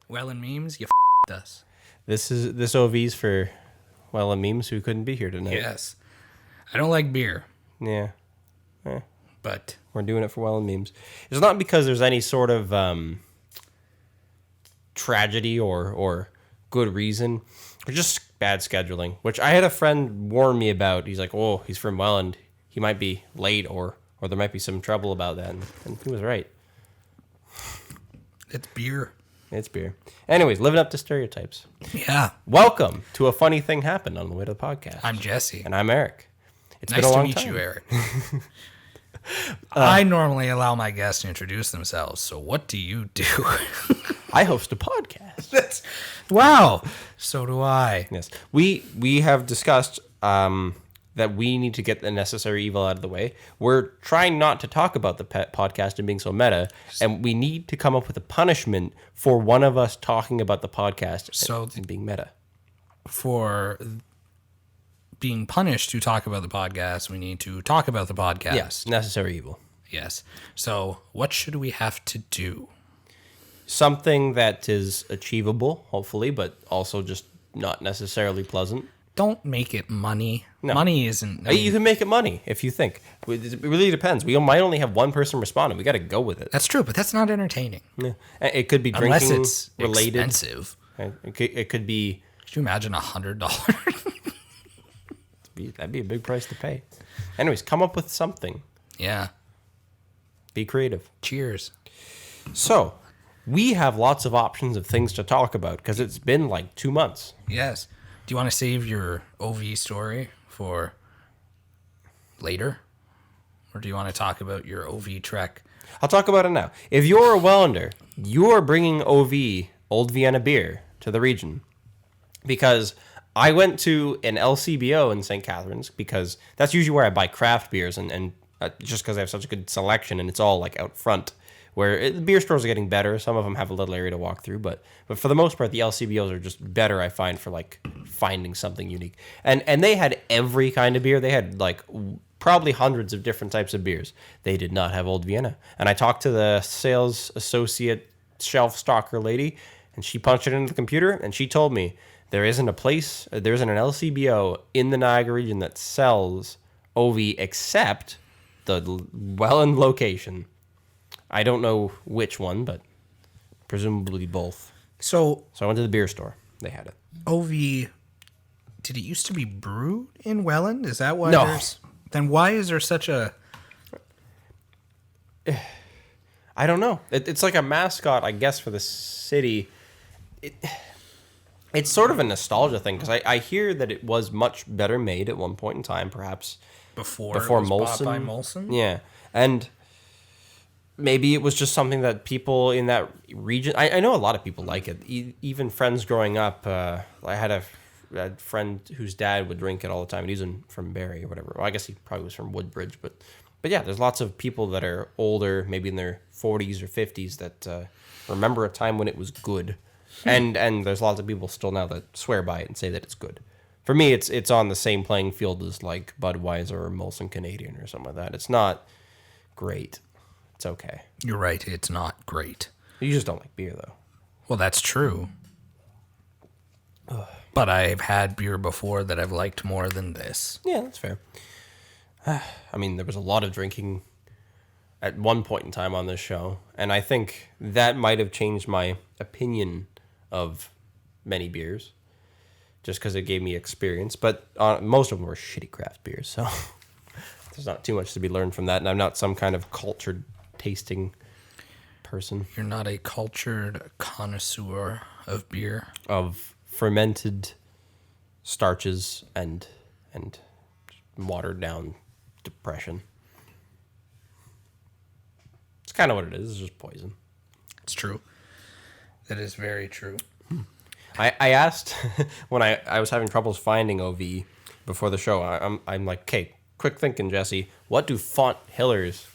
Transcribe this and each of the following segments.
Welland Memes, you us. This OV's for Welland Memes who couldn't be here tonight. Yes. I don't like beer, Yeah. but We're doing it for Welland Memes. It's not because there's any sort of tragedy or good reason. It's just bad scheduling, which I had a friend warn me about. He's like, oh, he's from Welland. He might be late or there might be some trouble about that. And he was right. it's beer. It's beer. Anyways, living up to stereotypes. Yeah. Welcome to A Funny Thing Happened on the way to the podcast. I'm Jesse. And I'm Eric. It's Nice been a to long meet time. you, Eric. I normally allow my guests to introduce themselves, so what do you do? I host a podcast. Wow. So do I. Yes. We have discussed that we need to get the necessary evil out of the way. We're trying not to talk about the pet podcast and being so meta, and we need to come up with a punishment for one of us talking about the podcast and being meta. For being punished to talk about the podcast, we need to talk about the podcast. Yes, necessary evil. Yes. So what should we have to do? Something that is achievable, hopefully, but also just not necessarily pleasant. Don't make it money. No. Money isn't... You can make it money if you think. It really depends. We might only have one person responding. We got to go with it. That's true, but that's not entertaining. Yeah. It could be drinking Unless it's related. expensive. It could be... Could you imagine $100? That'd be a big price to pay. Anyways, come up with something. Yeah. Be creative. Cheers. So, we have lots of options of things to talk about because it's been like 2 months. Yes. Do you want to save your OV story for later? Or do you want to talk about your OV trek? I'll talk about it now. If you're a Wellander, you are bringing OV, Old Vienna beer, to the region. Because I went to an LCBO in St. Catharines because that's usually where I buy craft beers and just because they have such a good selection and it's all like out front. Where the beer stores are getting better. Some of them have a little area to walk through, but for the most part, the LCBOs are just better, I find, for like finding something unique. And they had every kind of beer. They had like probably hundreds of different types of beers. They did not have Old Vienna. And I talked to the sales associate shelf stalker lady, and she punched it into the computer, and she told me there isn't an LCBO in the Niagara region that sells OV except the Welland location. I don't know which one, but presumably both. So I went to the beer store. They had it. OV, did it used to be brewed in Welland? Is that why No. there's... Then why is there such a... I don't know. It's like a mascot, I guess, for the city. It's sort of a nostalgia thing, because I hear that it was much better made at one point in time, perhaps Before before it was bought Molson. by Molson? Yeah. And maybe it was just something that people in that region... I know a lot of people like it. Even friends growing up. I had a friend whose dad would drink it all the time. And he's from Barrie or whatever. Well, I guess he probably was from Woodbridge. But yeah, there's lots of people that are older, maybe in their 40s or 50s, that remember a time when it was good. And there's lots of people still now that swear by it and say that it's good. For me, it's on the same playing field as like Budweiser or Molson Canadian or something like that. It's not great. It's okay. You're right, it's not great. You just don't like beer, though. Well, that's true. But I've had beer before that I've liked more than this. Yeah, that's fair. I mean, there was a lot of drinking at one point in time on this show, and I think that might have changed my opinion of many beers, just because it gave me experience. But most of them were shitty craft beers, so there's not too much to be learned from that, and I'm not some kind of cultured tasting person. You're not a cultured connoisseur of beer. Of fermented starches and watered down depression. It's kind of what it is. It's just poison. It's true. That is very true. I asked when I was having troubles finding OV before the show. I'm like, okay, quick thinking, Jesse. What do Font Hillers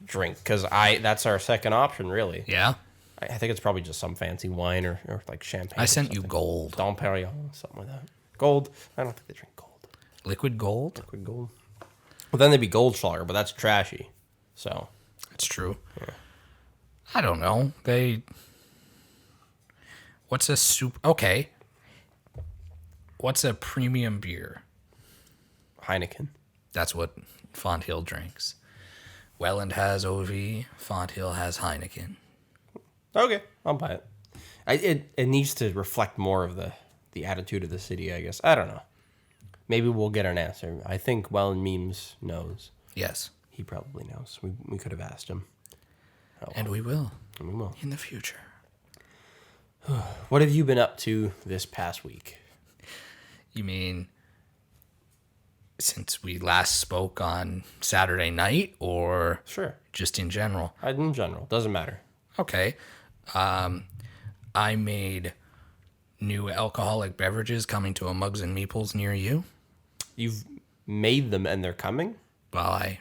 drink? Because that's our second option, really. Yeah? I think it's probably just some fancy wine or like champagne. I or sent you something. gold. Dom Perignon, something like that. Gold. I don't think they drink gold. Liquid gold? Liquid gold. Well, then they'd be Goldschlager, but that's trashy. So That's true. Yeah. I don't know. What's a soup? Okay. What's a premium beer? Heineken. That's what Font Hill drinks. Welland has OV. Font Hill has Heineken. Okay, I'll buy it. It needs to reflect more of the attitude of the city, I guess. I don't know. Maybe we'll get an answer. I think Welland Memes knows. Yes. He probably knows. We could have asked him. And we will And we will. in the future. What have you been up to this past week? You mean since we last spoke on Saturday night or Sure. just in general? In general, doesn't matter. Okay. I made new alcoholic beverages coming to a Mugs and Meeples near you. You've made them and they're coming? Well, It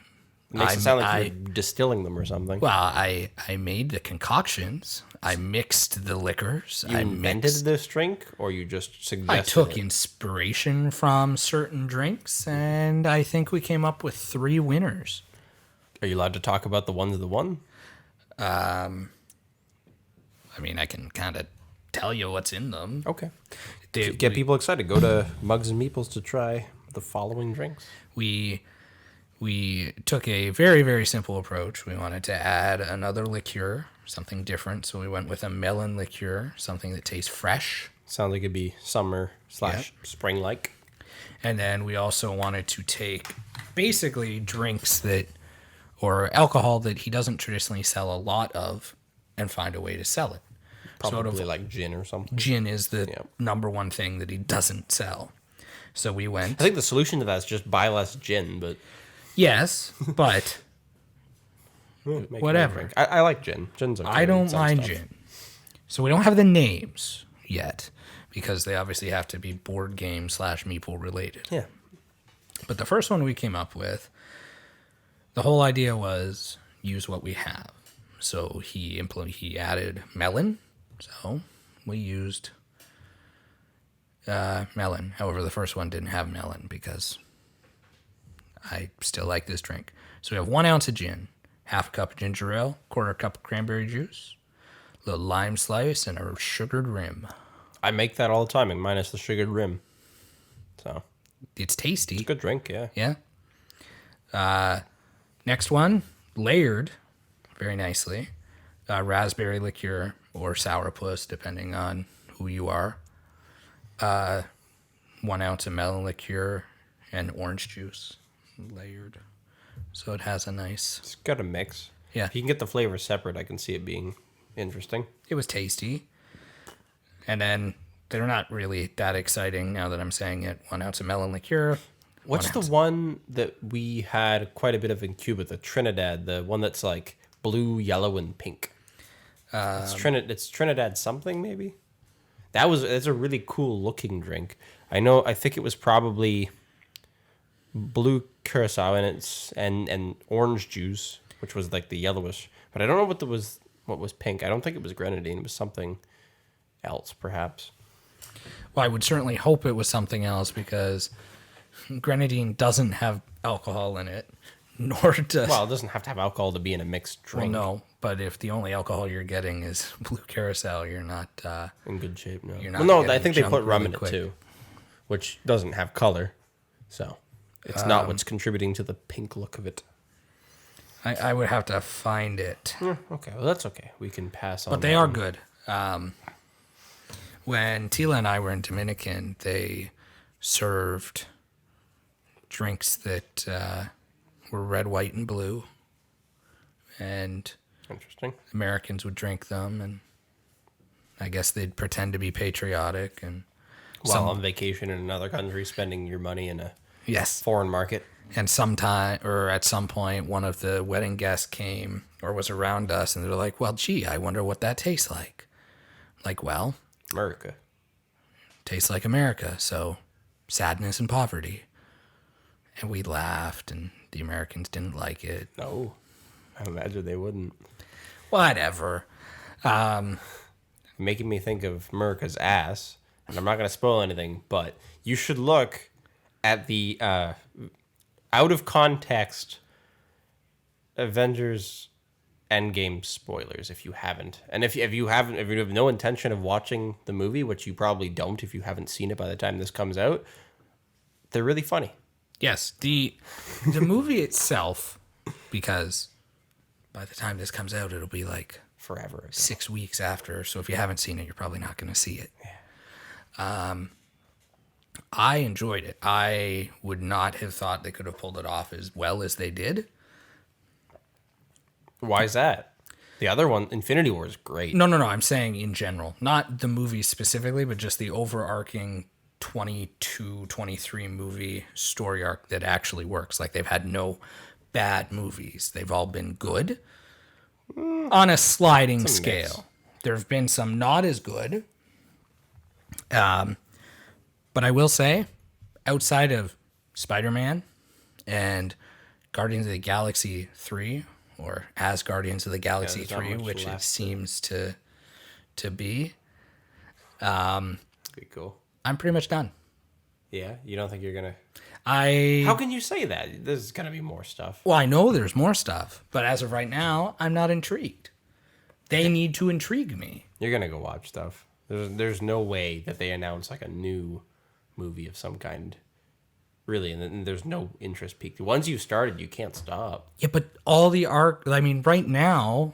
makes it sound like you're distilling them or something. I made the concoctions. I mixed the liquors. You I invented this drink, or you just suggested I took it? inspiration from certain drinks, and I think we came up with 3 winners. Are you allowed to talk about the ones that won? I mean, I can kind of tell you what's in them. Okay. They- Get people excited. Go to Mugs and Meeples to try the following drinks. we took a very, very simple approach. We wanted to add another liqueur, something different, so we went with a melon liqueur, something that tastes fresh. Sounds like it'd be summer / spring-like. And then we also wanted to take basically drinks that, or alcohol that he doesn't traditionally sell a lot of, and find a way to sell it. Probably like gin or something. Gin is the number one thing that he doesn't sell. So we went. I think the solution to that is just buy less gin, but Yes, but make another whatever. drink. I like gin. Gin's okay. I don't Some mind stuff. gin. So we don't have the names yet because they obviously have to be board game / meeple related. Yeah. But the first one we came up with, the whole idea was use what we have. So he added melon. So we used melon. However, the first one didn't have melon because I still like this drink. So we have 1 ounce of gin, half a cup of ginger ale, quarter cup of cranberry juice, a little lime slice, and a sugared rim. I make that all the time, and minus the sugared rim. So, It's tasty. good drink, yeah. Yeah. Next one, layered very nicely. Raspberry liqueur or sourpuss, depending on who you are. 1 ounce of melon liqueur and orange juice layered. So it has a nice... It's got a mix. Yeah. If you can get the flavors separate, I can see it being interesting. It was tasty. And then they're not really that exciting now that I'm saying it. 1 ounce of melon liqueur. What's the one that we had quite a bit of in Cuba? The Trinidad, the one that's like blue, yellow, and pink. It's Trinidad something maybe. It's a really cool looking drink. I think it was probably blue curacao and orange juice, which was like the yellowish. But I don't know what was pink. I don't think it was grenadine. It was something else, perhaps. Well, I would certainly hope it was something else because grenadine doesn't have alcohol in it, nor does... Well, it doesn't have to have alcohol to be in a mixed drink. no, but if the only alcohol you're getting is blue curacao, you're not... In good shape, no. You're not Well, no, getting I think they jumped put rum really in it quick. too, which doesn't have color, so it's not what's contributing to the pink look of it. I would have to find it. Okay, well that's okay. We can pass on. But they that are one. good. When Tila and I were in Dominican, they served drinks that were red, white, and blue. And Interesting. Americans would drink them, and I guess they'd pretend to be patriotic. And While on vacation in another country, spending your money in a yes, foreign market. and sometime or at some point, one of the wedding guests came or was around us, and they're like, "Well, gee, I wonder what that tastes like." Like, well, America. tastes like America, so sadness and poverty. And we laughed, and the Americans didn't like it. No, I imagine they wouldn't. Whatever. Making me think of America's ass, and I'm not going to spoil anything, but you should look at the out of context Avengers Endgame spoilers if you haven't. And if you have no intention of watching the movie, which you probably don't if you haven't seen it by the time this comes out, they're really funny. Yes, the movie itself, because by the time this comes out, it'll be like Forever ago. 6 weeks after. So if you haven't seen it, you're probably not going to see it. I enjoyed it. I would not have thought they could have pulled it off as well as they did. Why is that? The other one, Infinity War, is great. No. I'm saying in general, not the movie specifically, but just the overarching 22, 23 movie story arc that actually works. Like they've had no bad movies. They've all been good on a sliding scale. There have been some not as good. But I will say, outside of Spider-Man and Guardians of the Galaxy 3, or as Guardians of the Galaxy there's not 3, much which it left. seems to be, Pretty cool. I'm pretty much done. Yeah, you don't think you're gonna? I How can you say that? There's gonna be more stuff. Well, I know there's more stuff, but as of right now, I'm not intrigued. They need to intrigue me. You're gonna go watch stuff. There's no way that they announce like a new movie of some kind. Really, and then there's no interest peaked. Once you started, you can't stop. Yeah, but all the arc, I mean, right now,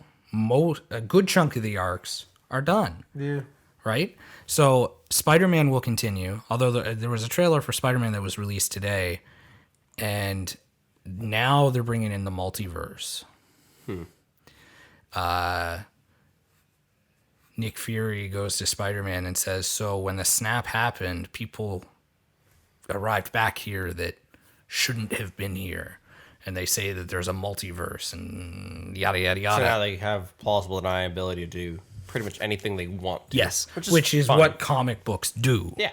a good chunk of the arcs are done. Yeah. Right? So Spider-Man will continue, although there was a trailer for Spider-Man that was released today, and now they're bringing in the multiverse. Nick Fury goes to Spider-Man and says, so when the snap happened, people arrived back here that shouldn't have been here. And they say that there's a multiverse and yada, yada, So yada. now they have plausible deniability to do pretty much anything they want to. Yes, which is fun. what comic books do. Yeah.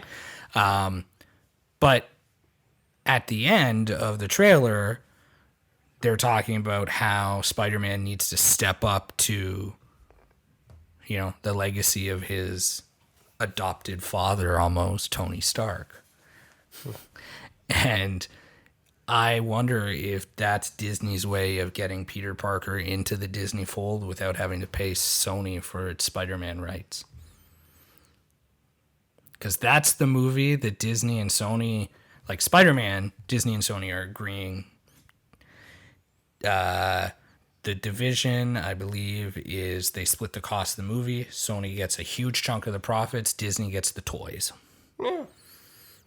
But at the end of the trailer, they're talking about how Spider-Man needs to step up to, the legacy of his adopted father almost, Tony Stark. And I wonder if that's Disney's way of getting Peter Parker into the Disney fold without having to pay Sony for its Spider-Man rights. Because that's the movie that Disney and Sony, like Spider-Man, Disney and Sony are agreeing. The division, I believe, is they split the cost of the movie. Sony gets a huge chunk of the profits. Disney gets the toys. Yeah.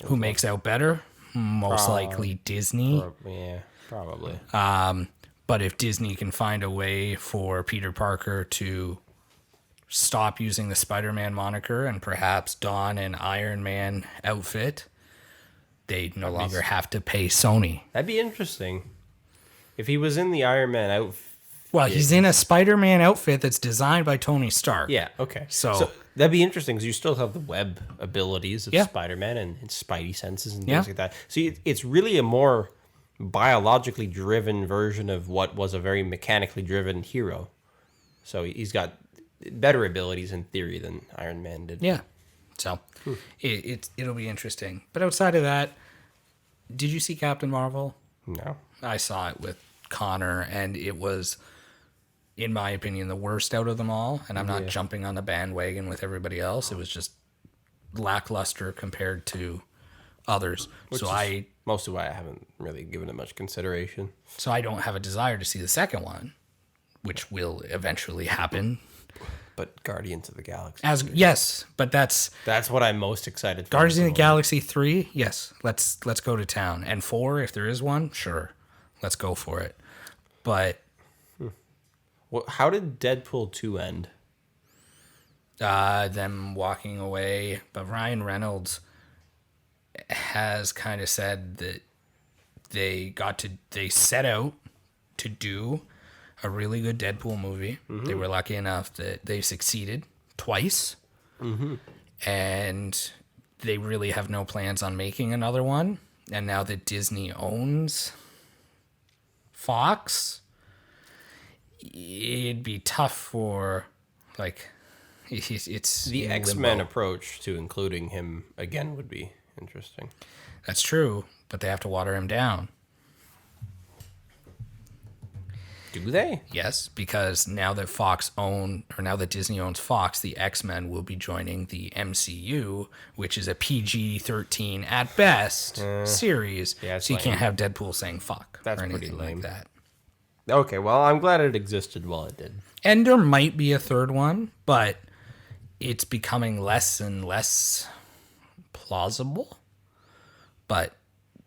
Who makes out better? Most likely Disney. Yeah, probably. But if Disney can find a way for Peter Parker to stop using the Spider-Man moniker and perhaps don an Iron Man outfit, they no longer have to pay Sony. That'd be interesting. If he was in the Iron Man outfit. Well, he's in a Spider-Man outfit that's designed by Tony Stark. Yeah, okay. So that'd be interesting because you still have the web abilities of Yeah. Spider-Man and Spidey senses and Yeah. things like that. So it's really a more biologically driven version of what was a very mechanically driven hero. So he's got better abilities in theory than Iron Man did. Yeah. So it'll be interesting. But outside of that, did you see Captain Marvel? No. I saw it with Connor, and it was, in my opinion, the worst out of them all. And I'm not jumping on the bandwagon with everybody else. It was just lackluster compared to others. Which is mostly why I haven't really given it much consideration. So I don't have a desire to see the second one, which will eventually happen. But Guardians of the Galaxy. Yes, but that's That's what I'm most excited for. Guardians of the Galaxy 3. Yes, let's go to town. And 4, if there is one, sure, let's go for it. But Well, how did Deadpool 2 end? them walking away. But Ryan Reynolds has kind of said that they set out to do a really good Deadpool movie. Mm-hmm. They were lucky enough that they succeeded twice. Mm-hmm. And they really have no plans on making another one. And now that Disney owns Fox, it'd be tough for, it's The in X-Men limbo. approach to including him again would be interesting. That's true, but they have to water him down. Do they? Yes, because now that now that Disney owns Fox, the X-Men will be joining the MCU, which is a PG-13 at best series. yeah, it's so you lame. can't have Deadpool saying fuck That's or pretty anything lame. like that. Okay, well, I'm glad it existed while it did. And there might be a third one, but it's becoming less and less plausible. But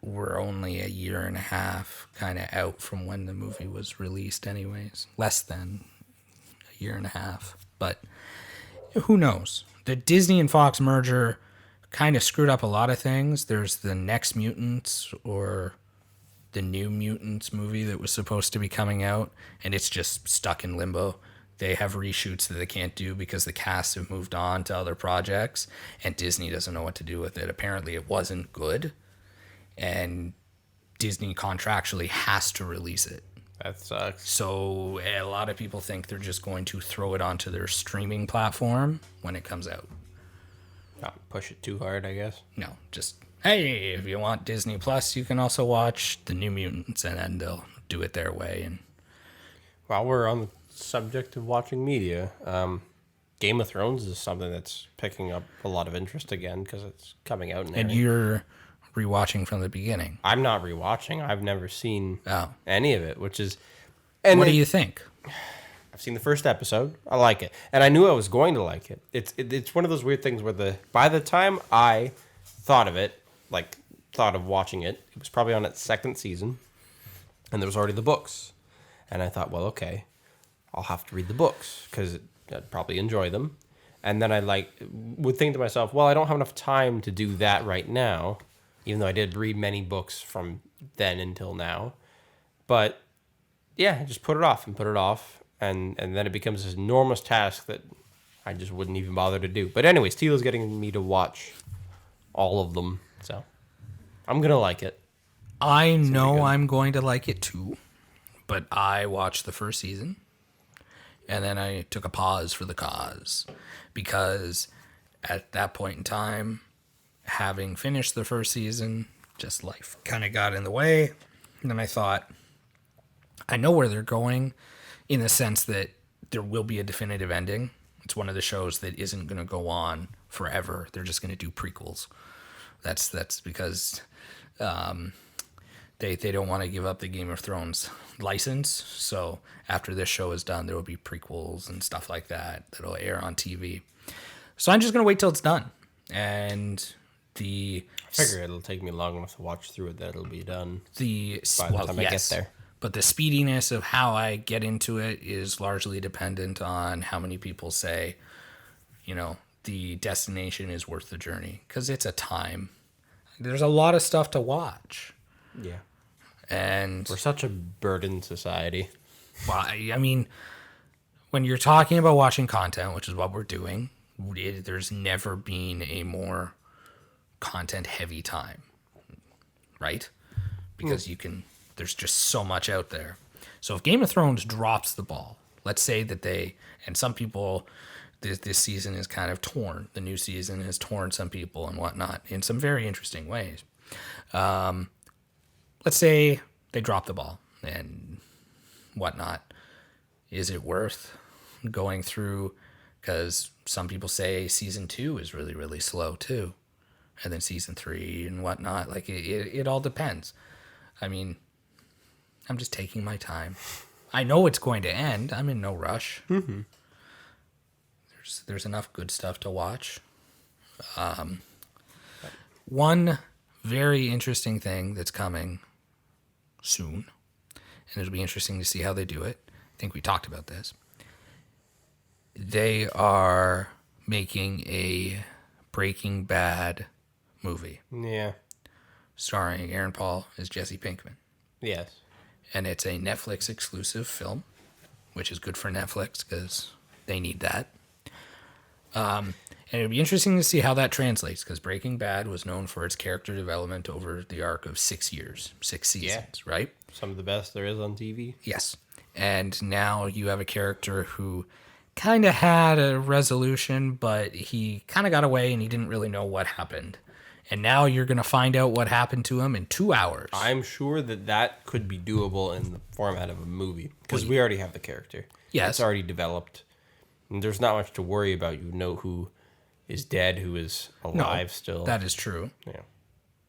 we're only a year and a half kind of out from when the movie was released anyways. Less than a year and a half. But who knows? The Disney and Fox merger kind of screwed up a lot of things. There's the Next Mutants or the New Mutants movie that was supposed to be coming out, and it's just stuck in limbo. They have reshoots that they can't do because the cast have moved on to other projects, and Disney doesn't know what to do with it. Apparently, it wasn't good, and Disney contractually has to release it. That sucks. So a lot of people think they're just going to throw it onto their streaming platform when it comes out. Not push it too hard, I guess. No, just, hey, if you want Disney Plus, you can also watch the New Mutants, and then they'll do it their way. And While we're on the subject of watching media, Game of Thrones is something that's picking up a lot of interest again because it's coming out in and you're rewatching from the beginning. I'm not rewatching. I've never seen Oh. any of it, which is... And What do you think? I've seen the first episode. I like it, and I knew I was going to like it. It's one of those weird things where by the time I thought of it, like thought of watching it, it was probably on its second season, and there was already the books, and I thought, well, okay, I'll have to read the books because I'd probably enjoy them, and then I would think to myself, well, I don't have enough time to do that right now, even though I did read many books from then until now, but yeah, I just put it off and put it off. And then it becomes this enormous task that I just wouldn't even bother to do. But anyways, Tila's getting me to watch all of them. So I'm going to like it. I know I'm going to like it too, but I watched the first season, and then I took a pause for the cause, because at that point in time, having finished the first season, just life kind of got in the way. And then I thought, I know where they're going, in the sense that there will be a definitive ending. It's one of the shows that isn't going to go on forever. They're just going to do prequels. That's because they don't want to give up the Game of Thrones license. So after this show is done, there will be prequels and stuff like that that'll air on TV. So I'm just going to wait till it's done. And I figure it'll take me long enough to watch through it that it'll be done by the time I get there. But the speediness of how I get into it is largely dependent on how many people say, the destination is worth the journey. Because it's a time. There's a lot of stuff to watch. Yeah. And We're such a burdened society. well, I mean, when you're talking about watching content, which is what we're doing, there's never been a more content-heavy time. Right? Because there's just so much out there. So if Game of Thrones drops the ball, let's say that and some people, this season is kind of torn. The new season has torn some people and whatnot in some very interesting ways. Let's say they drop the ball and whatnot. Is it worth going through? Because some people say season 2 is really, really slow too. And then season 3 and whatnot. Like it all depends. I mean, I'm just taking my time. I know it's going to end. I'm in no rush. Mm-hmm. There's enough good stuff to watch. One very interesting thing that's coming soon, and it'll be interesting to see how they do it. I think we talked about this. They are making a Breaking Bad movie. Yeah. Starring Aaron Paul as Jesse Pinkman. Yes. And it's a Netflix exclusive film, which is good for Netflix because they need that. And it'd be interesting to see how that translates, because Breaking Bad was known for its character development over the arc of 6 years, 6 seasons, right? Some of the best there is on TV. Yes. And now you have a character who kind of had a resolution, but he kind of got away and he didn't really know what happened. and now you're going to find out what happened to him in 2 hours. I'm sure that could be doable in the format of a movie because we already have the character. Yes. It's already developed. And there's not much to worry about. You know who is dead, who is alive still. That is true. Yeah.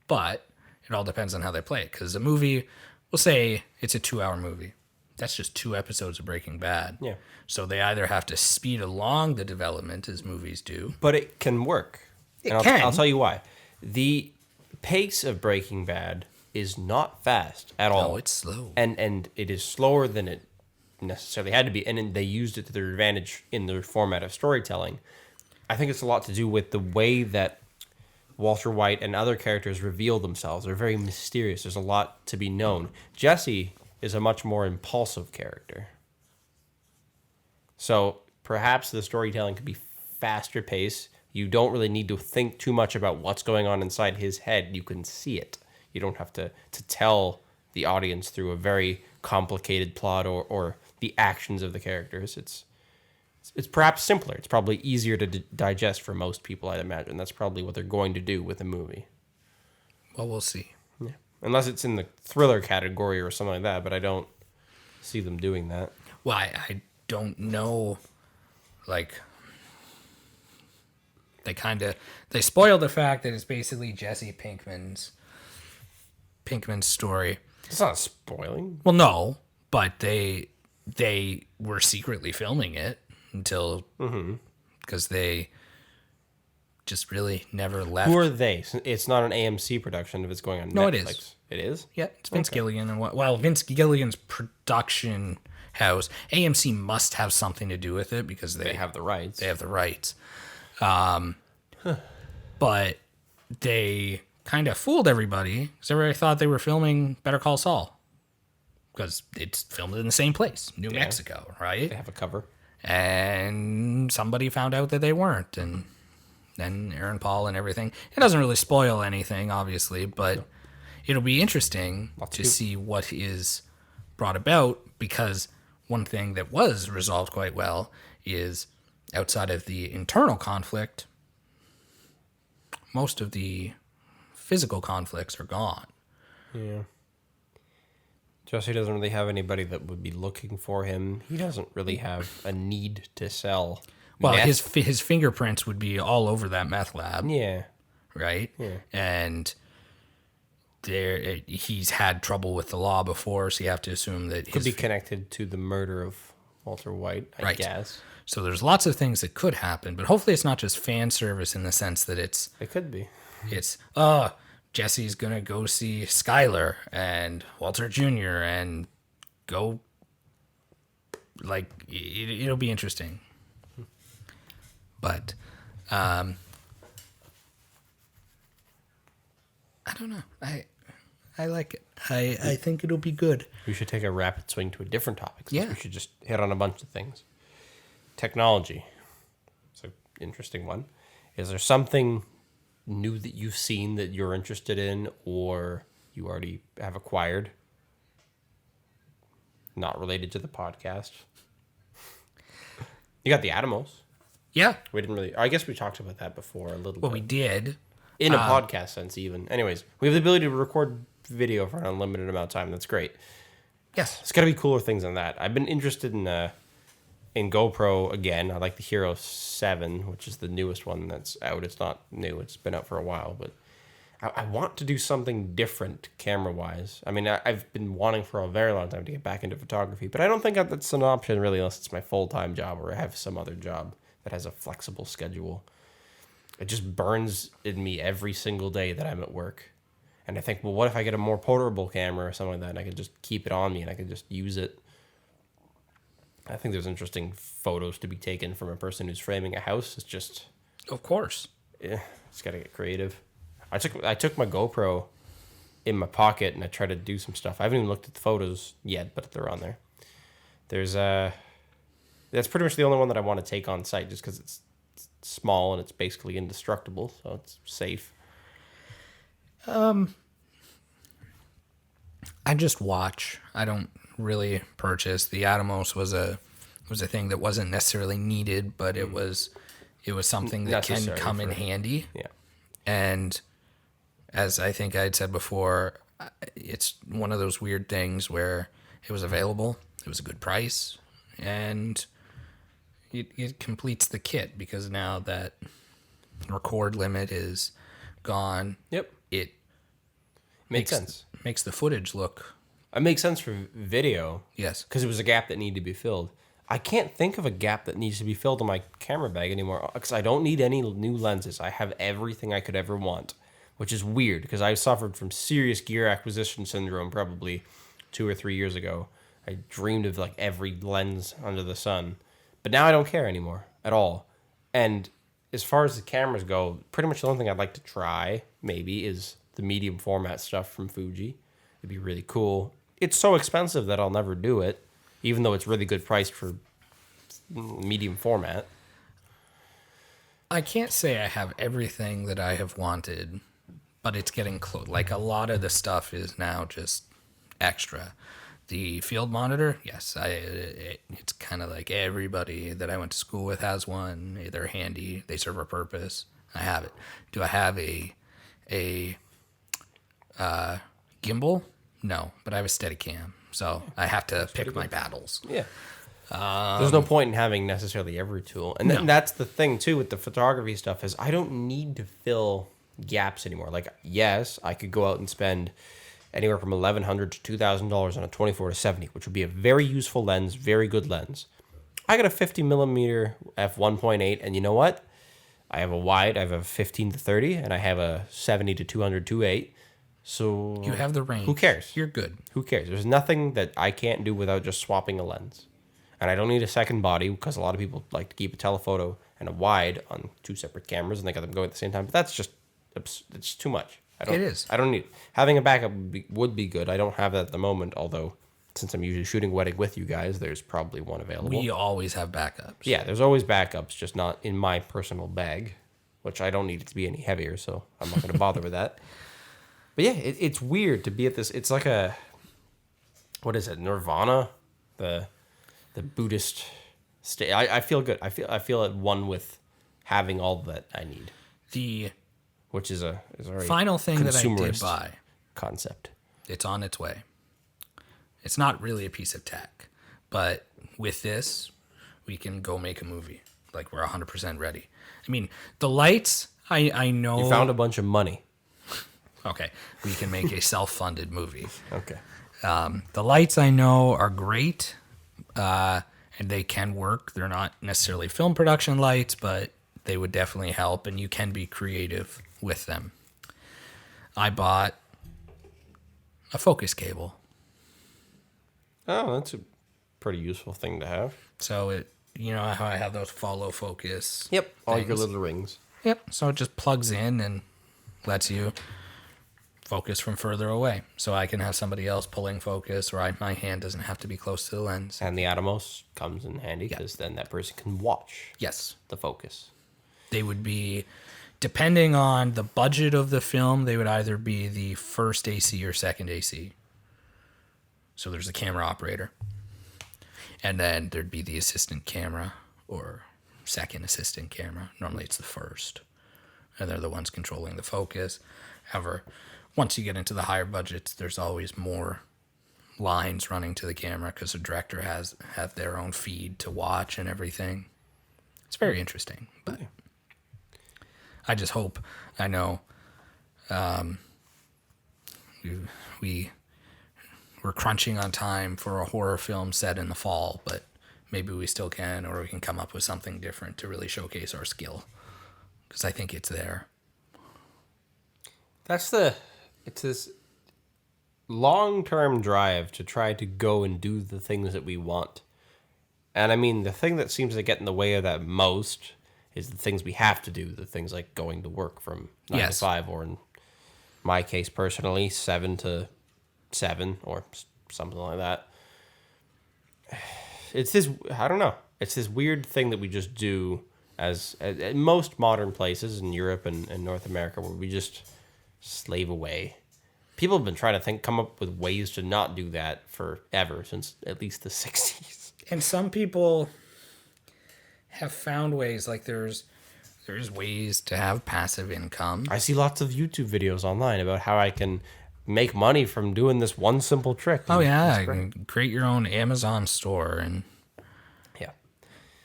But it all depends on how they play it. Because a movie, we'll say it's a 2-hour movie. That's just 2 episodes of Breaking Bad. Yeah. So they either have to speed along the development as movies do. But it can work. It And can. I'll tell you why. The pace of Breaking Bad is not fast at all. Oh, it's slow. And it is slower than it necessarily had to be. And then they used it to their advantage in their format of storytelling. I think it's a lot to do with the way that Walter White and other characters reveal themselves. They're very mysterious. There's a lot to be known. Jesse is a much more impulsive character. So perhaps the storytelling could be faster paced. You don't really need to think too much about what's going on inside his head. You can see it. You don't have to tell the audience through a very complicated plot or the actions of the characters. It's perhaps simpler. It's probably easier to digest for most people, I'd imagine. That's probably what they're going to do with a movie. Well, we'll see. Yeah. Unless it's in the thriller category or something like that, but I don't see them doing that. Well, I don't know. Like, they spoiled the fact that it's basically Jesse Pinkman's story. It's not spoiling. Well, no, but they were secretly filming it until because they just really never left. Who are they? It's not an AMC production if it's going on Netflix. No, it is. It is? Yeah, it's Vince Gilligan and Vince Gilligan's production house. AMC must have something to do with it because They have the rights. They have the rights. But they kind of fooled everybody because everybody thought they were filming Better Call Saul because it's filmed in the same place, New Mexico, right? They have a cover. And somebody found out that they weren't, and then Aaron Paul and everything. It doesn't really spoil anything, obviously, but it'll be interesting to see what is brought about because one thing that was resolved quite well is outside of the internal conflict, most of the physical conflicts are gone. Yeah. Jesse doesn't really have anybody that would be looking for him. He doesn't really have a need to sell. Well, meth. his fingerprints would be all over that meth lab, Yeah. right? Yeah. And he's had trouble with the law before, so you have to assume that Could be connected to the murder of Walter White, I Right. guess. So there's lots of things that could happen, but hopefully it's not just fan service in the sense that it's It could be. Jesse's gonna go see Skyler and Walter Jr. and go like it'll be interesting. But I don't know. I like it. I think it'll be good. We should take a rapid swing to a different topic. Yeah. We should just hit on a bunch of things. Technology. It's an interesting one. Is there something new that you've seen that you're interested in or you already have acquired? Not related to the podcast. You got the Atomos. Yeah. We didn't really... I guess we talked about that before a little Well, bit. we did. In a podcast sense, even. Anyways, we have the ability to record video for an unlimited amount of time. That's great. Yes. It's got to be cooler things than that. I've been interested in GoPro again. I like the Hero 7, which is the newest one that's out. It's not new. It's been out for a while, but I want to do something different camera-wise. I mean, I've been wanting for a very long time to get back into photography, but I don't think that's an option really unless it's my full-time job or I have some other job that has a flexible schedule. It just burns in me every single day that I'm at work. And I think, well, what if I get a more portable camera or something like that and I could just keep it on me and I could just use it? I think there's interesting photos to be taken from a person who's framing a house. It's just, Of course. yeah, it's got to get creative. I took my GoPro in my pocket and I tried to do some stuff. I haven't even looked at the photos yet, but they're on there. That's pretty much the only one that I want to take on site just because it's small and it's basically indestructible, so it's safe. I just watch. I don't really purchase. The Atomos was a thing that wasn't necessarily needed, but it was something that can Necessary come in for- handy. Yeah. And as I think I'd said before, it's one of those weird things where it was available, it was a good price, and it completes the kit because now that record limit is gone, Yep. it Makes sense. makes the footage look, It makes sense for video yes. because it was a gap that needed to be filled. I can't think of a gap that needs to be filled in my camera bag anymore because I don't need any new lenses. I have everything I could ever want, which is weird because I suffered from serious gear acquisition syndrome probably 2 or 3 years ago. I dreamed of like every lens under the sun, but now I don't care anymore at all. And as far as the cameras go, pretty much the only thing I'd like to try maybe is the medium format stuff from Fuji. It'd be really cool. It's so expensive that I'll never do it, even though it's really good priced for medium format. I can't say I have everything that I have wanted, but it's getting close. Like a lot of the stuff is now just extra. The field monitor, yes, it's kind of like everybody that I went to school with has one. They're handy. They serve a purpose. I have it. Do I have a gimbal? No, but I have a Steadicam, so I have to pick my battles. Yeah. There's no point in having necessarily every tool. And No. that's the thing, too, with the photography stuff is I don't need to fill gaps anymore. Like, yes, I could go out and spend anywhere from $1,100 to $2,000 on a 24 to 70, which would be a very useful lens, very good lens. I got a 50 millimeter f1.8, and you know what? I have a wide, I have a 15 to 30, and I have a 70 to 200 2.8. So You have the range. Who cares? You're good. Who cares? There's nothing that I can't do without just swapping a lens. And I don't need a second body because a lot of people like to keep a telephoto and a wide on 2 separate cameras and they got them going at the same time. But that's just, it's too much. It is. I don't need, having a backup would be good. I don't have that at the moment, although since I'm usually shooting wedding with you guys, there's probably one available. We always have backups. Yeah, there's always backups, just not in my personal bag, which I don't need it to be any heavier, so I'm not going to bother with that. But yeah, it's weird to be at this. It's like a, what is it, Nirvana, the Buddhist state. I feel good. I feel at one with having all that I need, The which is a very final thing that I did consumerist buy, concept. it's on its way. It's not really a piece of tech, but with this, we can go make a movie. Like we're 100% ready. I mean, the lights, I know. You found a bunch of money. Okay, we can make a self-funded movie. Okay. The lights I know are great, and they can work. They're not necessarily film production lights, but they would definitely help, and you can be creative with them. I bought a focus cable. Oh, that's a pretty useful thing to have. So it, you know how I have those follow focus. Yep. All your things? little rings. Yep. So it just plugs in and lets you focus from further away. So I can have somebody else pulling focus, or my hand doesn't have to be close to the lens. And the Atomos comes in handy because then that person can watch Yes. the focus. They would be, depending on the budget of the film, they would either be the first AC or second AC. So there's a camera operator. And then there'd be the assistant camera or second assistant camera. Normally it's the first. And they're the ones controlling the focus. However, once you get into the higher budgets, there's always more lines running to the camera because the director have their own feed to watch and everything. It's very interesting, but I just hope, I know we're crunching on time for a horror film set in the fall, but maybe we still can, or we can come up with something different to really showcase our skill, because I think it's there. It's this long-term drive to try to go and do the things that we want. And I mean, the thing that seems to get in the way of that most is the things we have to do, the things like going to work from 9 Yes. to 5, or in my case personally, 7 to 7 or something like that. It's this, I don't know, it's this weird thing that we just do as at most modern places in Europe and North America, where we just slave away. People have been trying to come up with ways to not do that forever, since at least the 60s. And some people have found ways, like there's there's ways to have passive income. I see lots of YouTube videos online about how I can make money from doing this one simple trick. Oh And yeah, it's you great. can create your own Amazon store and Yeah.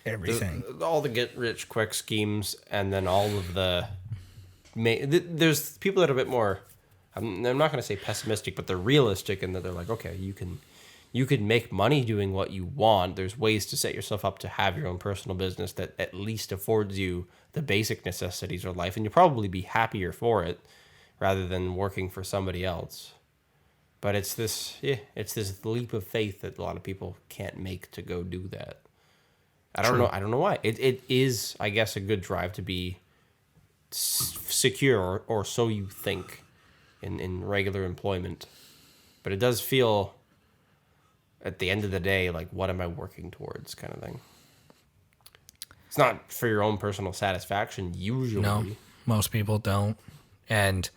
everything. All the get rich quick schemes, and then all of the there's people that are a bit more, I'm not going to say pessimistic, but they're realistic in that they're like, okay, you can make money doing what you want. There's ways to set yourself up to have your own personal business that at least affords you the basic necessities of life, and you'll probably be happier for it rather than working for somebody else. But it's this leap of faith that a lot of people can't make to go do that. I don't know why. It is, I guess, a good drive to be secure, or so you think, in regular employment. But it does feel, at the end of the day, like, what am I working towards, kind of thing. It's not for your own personal satisfaction, usually. No, most people don't. And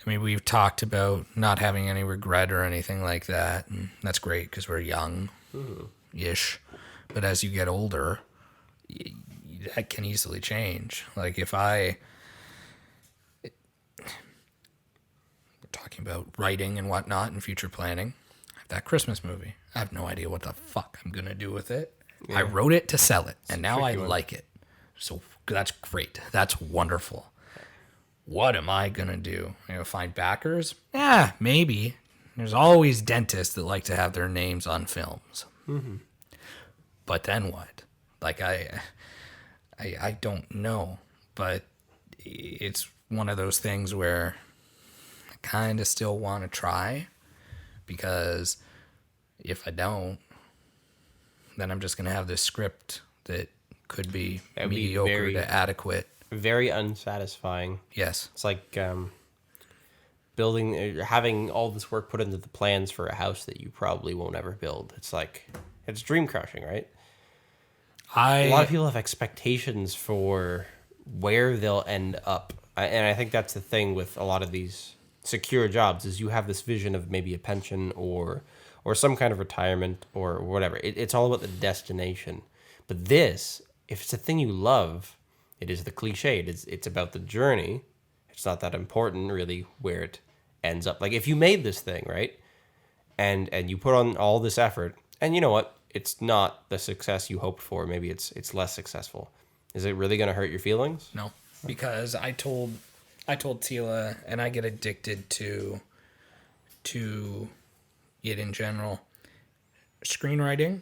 I mean, we've talked about not having any regret or anything like that. And that's great because we're young-ish. But as you get older, that can easily change. Like if we're talking about writing and whatnot and future planning, I have that Christmas movie. I have no idea what the fuck I'm going to do with it. Yeah. I wrote it to sell it, and now I like it. So that's great. That's wonderful. What am I going to do? Find backers? Yeah, maybe. There's always dentists that like to have their names on films. Mm-hmm. But then what? Like, I don't know. But it's one of those things where I kind of still want to try, because if I don't, then I'm just going to have this script that could be mediocre to adequate. Very unsatisfying. Yes. It's like having all this work put into the plans for a house that you probably won't ever build. It's dream crushing, right? A lot of people have expectations for where they'll end up. And I think that's the thing with a lot of these secure jobs, is you have this vision of maybe a pension or some kind of retirement or whatever. It's all about the destination. But this, if it's a thing you love, it is the cliche. It's about the journey. It's not that important really where it ends up. Like if you made this thing, right? And you put on all this effort, and you know what? It's not the success you hoped for. Maybe it's less successful. Is it really going to hurt your feelings? No, because I told Tila, and I get addicted to it in general. Screenwriting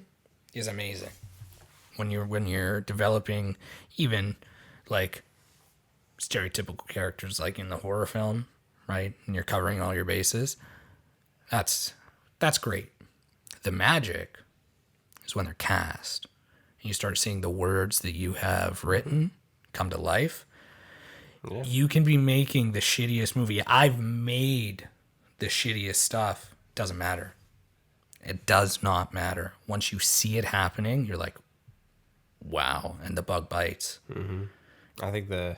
is amazing when you're developing even like stereotypical characters, like in the horror film, right? And you're covering all your bases. That's great. The magic is when they're cast. And you start seeing the words that you have written come to life. Yeah. You can be making the shittiest movie. I've made the shittiest stuff. Doesn't matter. It does not matter. Once you see it happening, you're like, wow, and the bug bites. Mm-hmm. I think the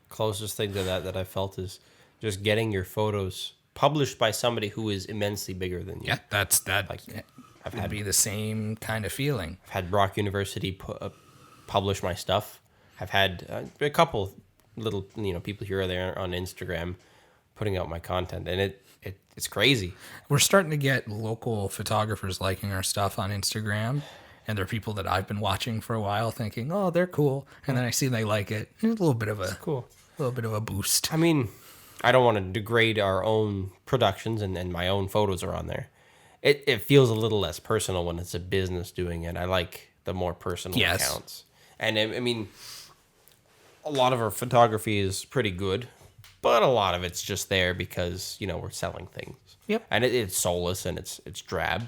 closest thing to that I felt is just getting your photos published by somebody who is immensely bigger than you. Yeah, that. Like, would be the same kind of feeling. I've had Brock University publish my stuff. I've had a couple little people here or there on Instagram putting out my content, and it's crazy. We're starting to get local photographers liking our stuff on Instagram, and they're people that I've been watching for a while, thinking, "Oh, they're cool," and then I see they like it. It's a little bit of a boost. I mean, I don't want to degrade our own productions, and my own photos are on there. It feels a little less personal when it's a business doing it. I like the more personal accounts, and I mean, a lot of our photography is pretty good, but a lot of it's just there because we're selling things. Yep. And it's soulless and it's drab,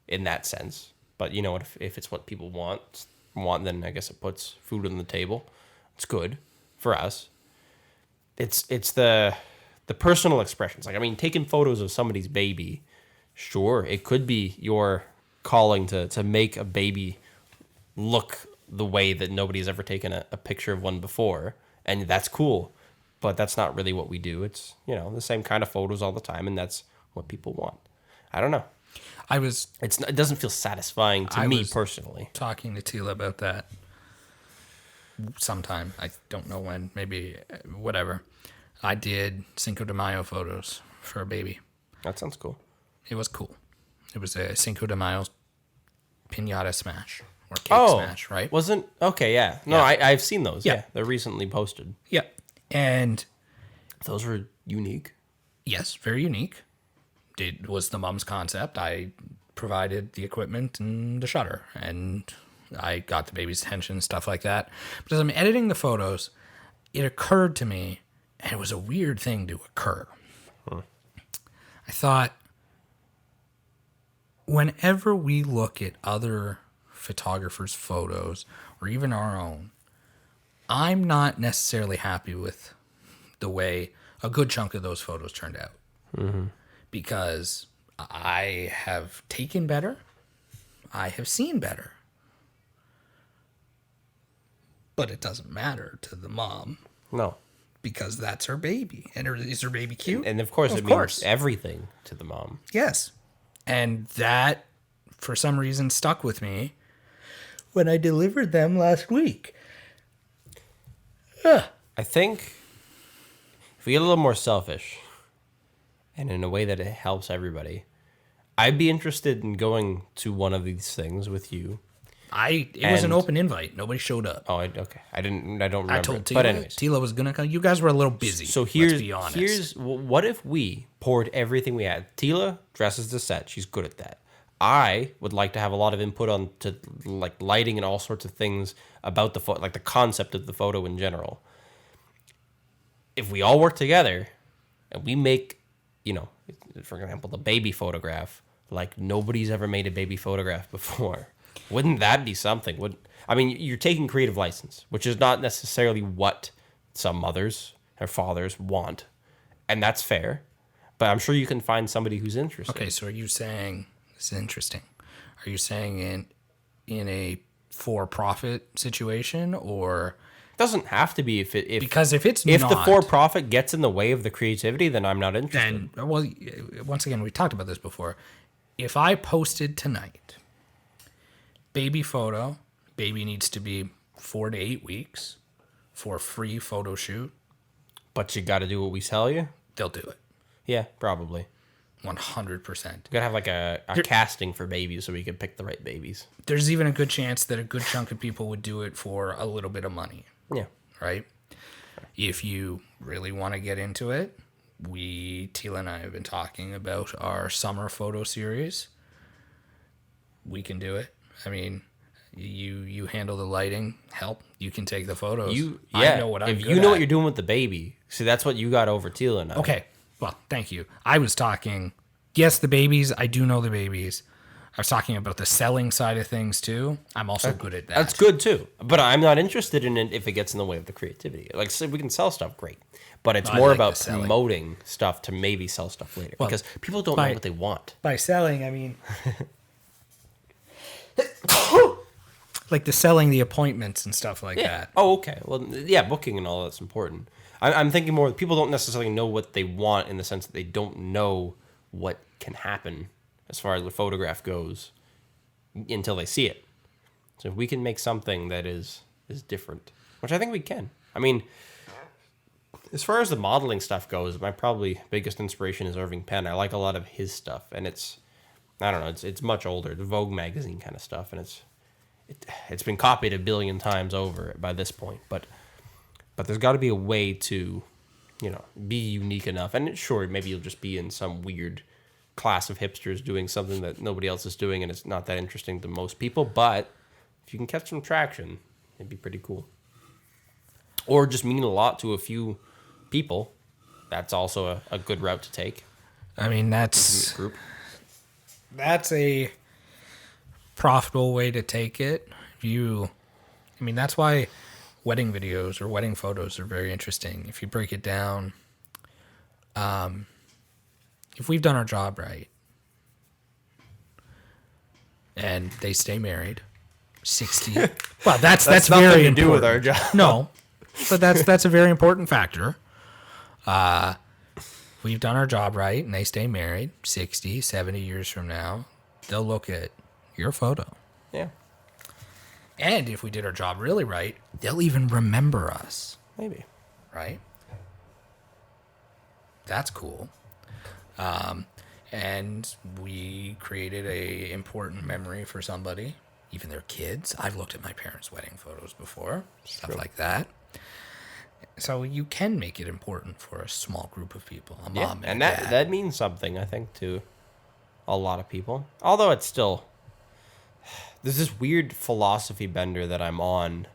in that sense. But you know what? If it's what people want, then I guess it puts food on the table. It's good for us. It's the personal expressions. Like, I mean, taking photos of somebody's baby, sure, it could be your calling to make a baby look the way that nobody's ever taken a picture of one before, and that's cool. But that's not really what we do. It's the same kind of photos all the time, and that's what people want. I don't know. It doesn't feel satisfying to me personally. Talking to Tila about that. sometime. I don't know when. Maybe whatever. I did Cinco de Mayo photos for a baby. That sounds cool. It was cool. It was a Cinco de Mayo piñata smash or cake smash, right? Wasn't okay. Yeah. No, Yeah. I've seen those. Yeah. Yeah, they're recently posted. Yeah. And Those were unique. yes, very unique. It was the mom's concept. I provided the equipment and the shutter, and I got the baby's attention, stuff like that. But as I'm editing the photos, it occurred to me, and it was a weird thing to occur. I thought, whenever we look at other photographers' photos, or even our own, I'm not necessarily happy with the way a good chunk of those photos turned out. Because I have taken better, I have seen better. But it doesn't matter to the mom No. because that's her baby. And is her baby cute? And of course, it means everything to the mom. Yes. And that, for some reason, stuck with me when I delivered them last week. I think if we get a little more selfish and in a way that it helps everybody, I'd be interested in going to one of these things with you. It was an And- open invite. Nobody showed up. Oh, okay. I don't remember. I told Tila. But anyways, Tila was going to come. You guys were a little busy. so let's be honest. what if we poured everything we had? Tila dresses the set. She's good at that. I would like to have a lot of input on to like lighting and all sorts of things about the photo, like the concept of the photo in general. If we all work together and we make, for example, the baby photograph, like nobody's ever made a baby photograph before, wouldn't that be something? You're taking creative license, which is not necessarily what some mothers or fathers want, and that's fair. But I'm sure you can find somebody who's interested. Okay, so are you saying, this is interesting, are you saying in a for-profit situation, or... It doesn't have to be Because if it's if not... the for-profit gets in the way of the creativity, then I'm not interested. Then, well, once again, we talked about this before. If I posted tonight, baby photo, baby needs to be 4 to 8 weeks for a free photo shoot, But you got to do what we tell you. they'll do it. Yeah, probably. 100%. You gotta have like a casting for babies so we can pick the right babies. There's even a good chance that a good chunk of people would do it for a little bit of money, Yeah. right? If you really want to get into it, Tila and I have been talking about our summer photo series. We can do it. I mean, you handle the lighting, help. You can take the photos. I know what I'm if good you know what at. you're doing with the baby, see that's what you got over Tila and I. Okay. Well, thank you. I was talking, yes, the babies. I do know the babies. I was talking about the selling side of things too. I'm also good at that. That's good too. But I'm not interested in it if it gets in the way of the creativity. Like, so if we can sell stuff, great. But it's I more like about the selling. promoting stuff to maybe sell stuff later. Because people don't know what they want. By selling, I mean like the selling the appointments and stuff like that. Oh, okay. Well, yeah, booking and all that's important. I'm thinking more, people don't necessarily know what they want in the sense that they don't know what can happen as far as the photograph goes until they see it. So if we can make something that is different, which I think we can. I mean, as far as the modeling stuff goes, my probably biggest inspiration is Irving Penn. I like a lot of his stuff, and I don't know, it's much older, the Vogue magazine kind of stuff, and it's been copied a billion times over by this point, but there's got to be a way to, be unique enough. And sure, maybe you'll just be in some weird class of hipsters doing something that nobody else is doing, and it's not that interesting to most people. But if you can catch some traction, it'd be pretty cool. Or just mean a lot to a few people. That's also a good route to take. I mean, that's Group. that's a profitable way to take it. That's why wedding videos or wedding photos are very interesting. If you break it down, if we've done our job right and they stay married, 60. Well, that's nothing very to important. do with our job. No, but that's a very important factor. We've done our job right and they stay married 60, 70 years from now, they'll look at your photo Yeah. And if we did our job really right, they'll even remember us, Maybe. right? That's cool. And we created a important memory for somebody, even their kids. I've looked at my parents' wedding photos before, stuff True. like that. So you can make it important for a small group of people, a Yeah, mom and a that dad. that means something, I think, to a lot of people. Although it's still there's this weird philosophy bender that I'm on.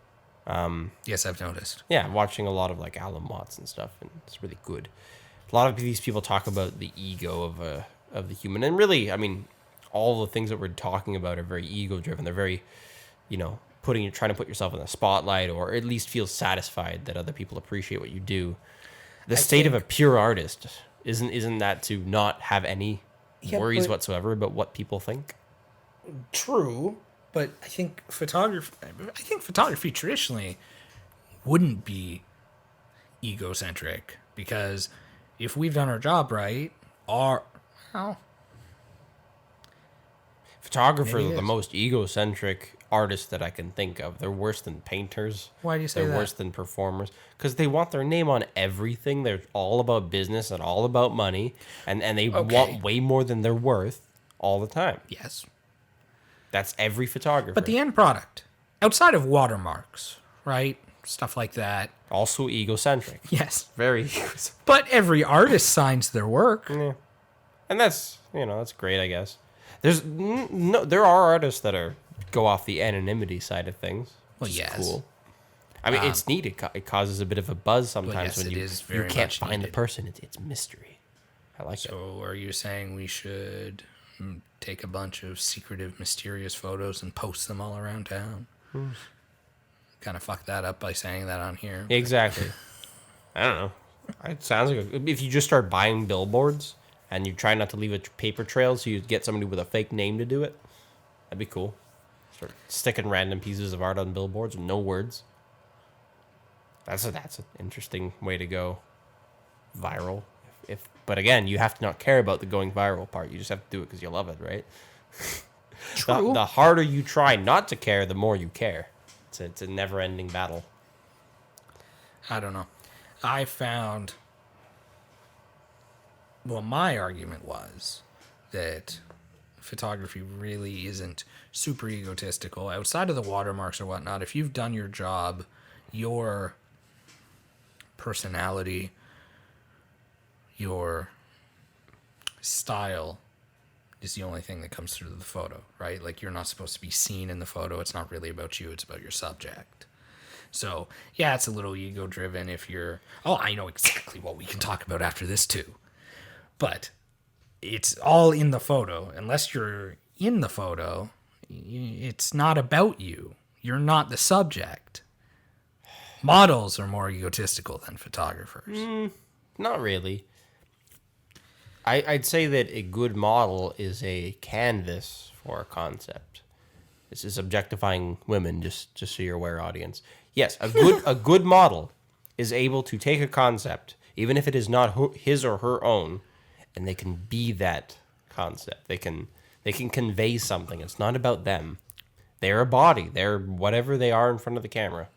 Yes, I've noticed. Yeah, I'm watching a lot of like Alan Watts and stuff, and it's really good. A lot of these people talk about the ego of the human, and really, I mean, all the things that we're talking about are very ego driven. They're very, trying to put yourself in the spotlight, or at least feel satisfied that other people appreciate what you do. The state of a pure artist isn't that to not have any Yeah, worries but- whatsoever about what people think. True, but I think photography traditionally wouldn't be egocentric, because if we've done our job right, well, Photographers Maybe are it the is. most egocentric artists that I can think of. They're worse than painters. Why do you say They're that? worse than performers because they want their name on everything. They're all about business and all about money, and they Okay. want way more than they're worth all the time. yes, That's every photographer. but the end product, outside of watermarks, right, stuff like that. also egocentric. Yes, Very egocentric. but every artist signs their work. Yeah. And that's that's great, I guess. There are artists that go off the anonymity side of things. Well, which is yes. cool. I mean, it's neat. It causes a bit of a buzz sometimes yes, when it you is you very can't much find the needed. person. It's mystery. I like it. So, are you saying we should take a bunch of secretive, mysterious photos and post them all around town? Kind of fuck that up by saying that on here. Exactly. I don't know. It sounds like if you just start buying billboards and you try not to leave a paper trail, so you get somebody with a fake name to do it, that'd be cool. Start sticking random pieces of art on billboards with no words. That's an interesting way to go viral. But again, you have to not care about the going viral part. You just have to do it because you love it, right? True. The harder you try not to care, the more you care. It's a never-ending battle. I don't know. I found. Well, my argument was that photography really isn't super egotistical. Outside of the watermarks or whatnot, if you've done your job, your personality, your style is the only thing that comes through the photo, right? Like, you're not supposed to be seen in the photo. It's not really about you, it's about your subject. So, yeah, it's a little ego driven if you're. Oh, I know exactly what we can talk about after this, too. But it's all in the photo. Unless you're in the photo, it's not about you. You're not the subject. Models are more egotistical than photographers. Not really. I'd say that a good model is a canvas for a concept. This is objectifying women, just so you're aware, audience. Yes, a good model is able to take a concept, even if it is not his or her own, and they can be that concept. They can convey something. It's not about them. They're a body. They're whatever they are in front of the camera.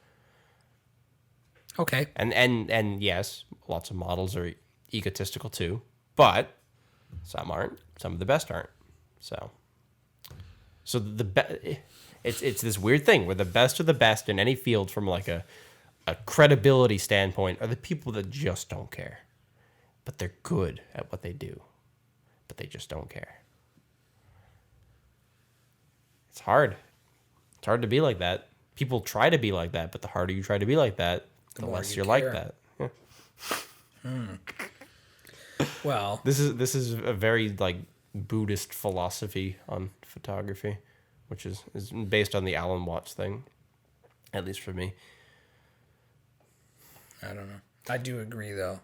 Okay. And yes, lots of models are egotistical too, but some aren't. Some of the best aren't. So it's this weird thing where the best of the best in any field, from like a credibility standpoint, are the people that just don't care, but they're good at what they do, but they just don't care. It's hard. It's hard to be like that. People try to be like that, but the harder you try to be like that, the more less you you're like care. that. Well, This is a very like Buddhist philosophy on photography, which is based on the Alan Watts thing, at least for me. I don't know. I do agree, though,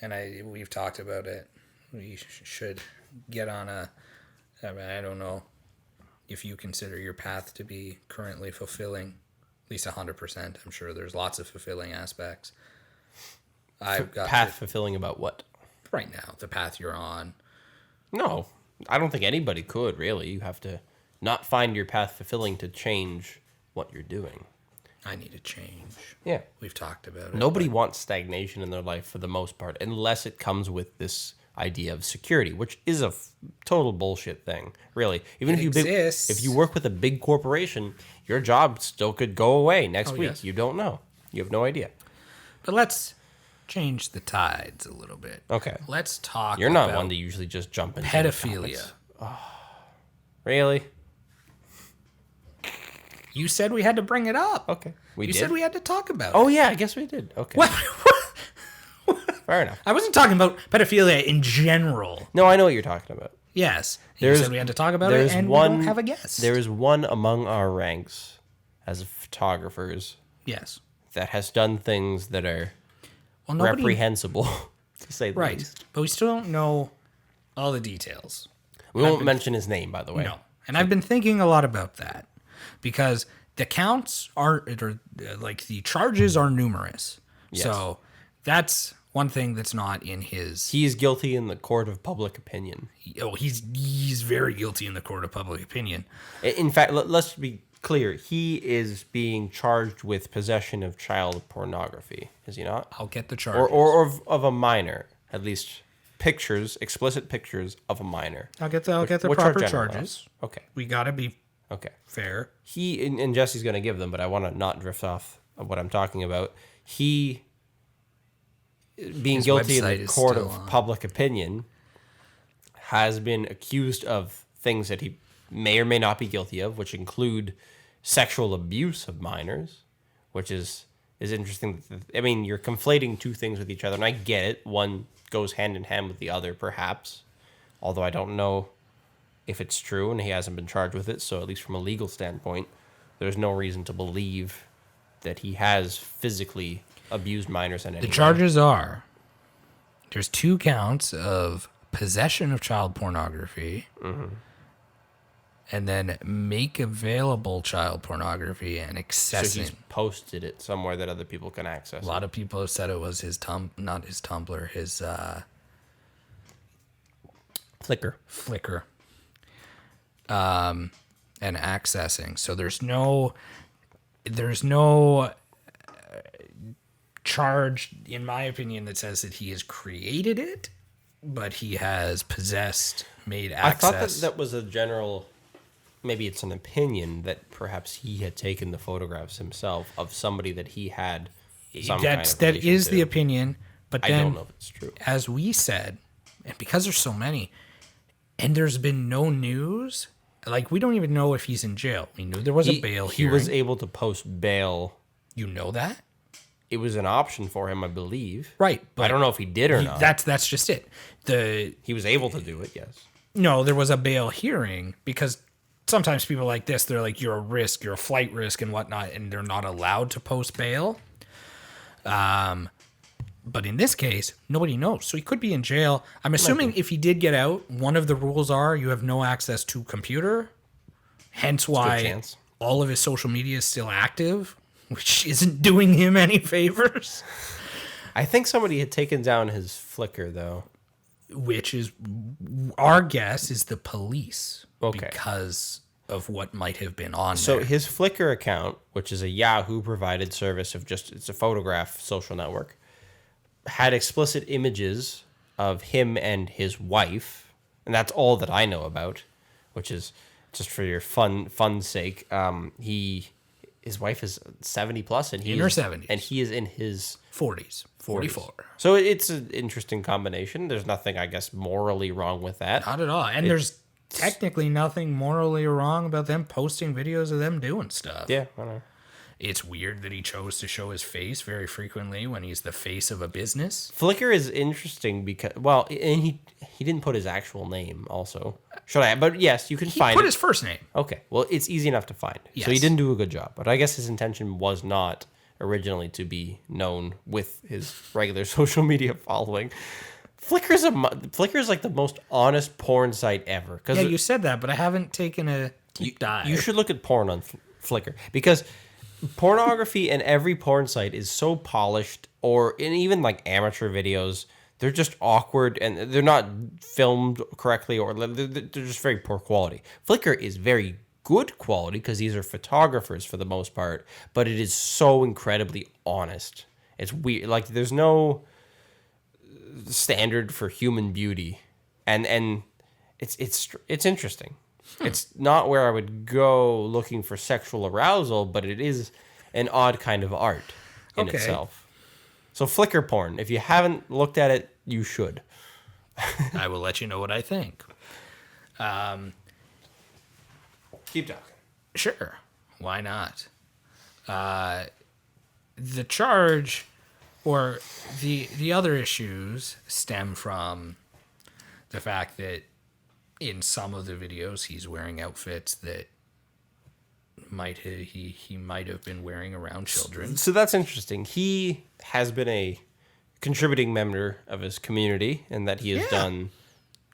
and we've talked about it. We should get on I don't know if you consider your path to be currently fulfilling, at least 100%. I'm sure there's lots of fulfilling aspects. I've got Path fulfilling about what? right now the path you're on. No, I don't think anybody could really. You have to not find your path fulfilling to change what you're doing. I need to change. Yeah. We've talked about it. Nobody wants stagnation in their life for the most part, unless it comes with this idea of security, which is a total bullshit thing, really. Even if if you work with a big corporation, your job still could go away next week. Yes. You don't know. You have no idea. But let's change the tides a little bit. Okay. Let's talk You're not about one to usually just jump into pedophilia. Really? You said we had to bring it up. Okay. You said we had to talk about Oh it. yeah, I guess we did. Okay. What? Fair enough. I wasn't talking about pedophilia in general. No, I know what you're talking about. Yes. You There's- said we had to talk about it, there's and one- we don't have a guest. There is one among our ranks as photographers Yes. that has done things that are Well, nobody... reprehensible, to say the Right. least. But we still don't know all the details. We won't mention his name, by the way. No. And I've been thinking a lot about that because the counts are, like, the charges are numerous. Yes. So that's one thing that's not in his. He is guilty in the court of public opinion. He's very guilty in the court of public opinion. In fact, let's be clear. He is being charged with possession of child pornography, is he not? I'll get the charges. Or of a minor, at least pictures, explicit pictures of a minor. I'll get the Which are proper general charges. enough. Okay. We got to be Okay. fair. He and Jesse's going to give them, but I want to not drift off of what I'm talking about. He being His guilty in website the is court still of on. public opinion has been accused of things that he may or may not be guilty of, which include sexual abuse of minors, which is interesting. I mean, you're conflating two things with each other, and I get it. One goes hand in hand with the other, perhaps, although I don't know if it's true, and he hasn't been charged with it. So at least from a legal standpoint, there's no reason to believe that he has physically abused minors in any The way. charges are there's 2 counts of possession of child pornography and then make available child pornography and So accessing. he's posted it somewhere that other people can access. A lot of people have said it was his not his Tumblr, his Flickr. Flickr. And accessing. So there's no charge, in my opinion, that says that he has created it, but he has possessed, made access. I thought that was a general. Maybe it's an opinion that perhaps he had taken the photographs himself of somebody that he had some kind of that relation is to. the opinion, but I then don't know if it's true. as we said, and because there's so many, and there's been no news, like we don't even know if he's in jail. We knew there was a bail He hearing. was able to post bail. You know that? It was an option for him, I believe. Right. But I don't know if he did or not. That's just it. He was able to do it, yes. No, there was a bail hearing because sometimes people like this, they're like, you're a risk, you're a flight risk and whatnot, and they're not allowed to post bail. But in this case, nobody knows. So he could be in jail. I'm assuming if he did get out, one of the rules are you have no access to computer. Hence why chance. all of his social media is still active, which isn't doing him any favors. I think somebody had taken down his Flickr, though. Which is, our guess is the police. Okay. Because of what might have been on So there. his Flickr account, which is a Yahoo provided service of it's a photograph social network, had explicit images of him and his wife, and that's all that I know about, which is just for your fun's sake. His wife is 70 plus, and In her 70s. and he is in his 40s. 44. So it's an interesting combination. There's nothing, I guess, morally wrong with that. Not at all. And there's technically nothing morally wrong about them posting videos of them doing stuff. Yeah, I know. It's weird that he chose to show his face very frequently when he's the face of a business. Flickr is interesting because, well, and he didn't put his actual name also. Should I? But yes, you can He find put it. his first name. Okay, well, it's easy enough to find. So he Yes. didn't do a good job. But I guess his intention was not originally to be known with his regular social media following. Flickr is like the most honest porn site ever. Cause Yeah, you said that, but I haven't taken a deep dive. you should look at porn on Flickr because pornography and every porn site is so polished, or in even like amateur videos, they're just awkward and they're not filmed correctly, or they're just very poor quality. Flickr is very good quality because these are photographers for the most part, but it is so incredibly honest. It's weird. Like there's no standard for human beauty, and it's interesting. It's not where I would go looking for sexual arousal, but it is an odd kind of art in Okay. itself. So Flickr porn, if you haven't looked at it, you should. I will let you know what I think. Keep talking. Sure, why not? The charge or the other issues stem from the fact that in some of the videos he's wearing outfits that he might have been wearing around children. So that's interesting. He has been a contributing member of his community, and that he has done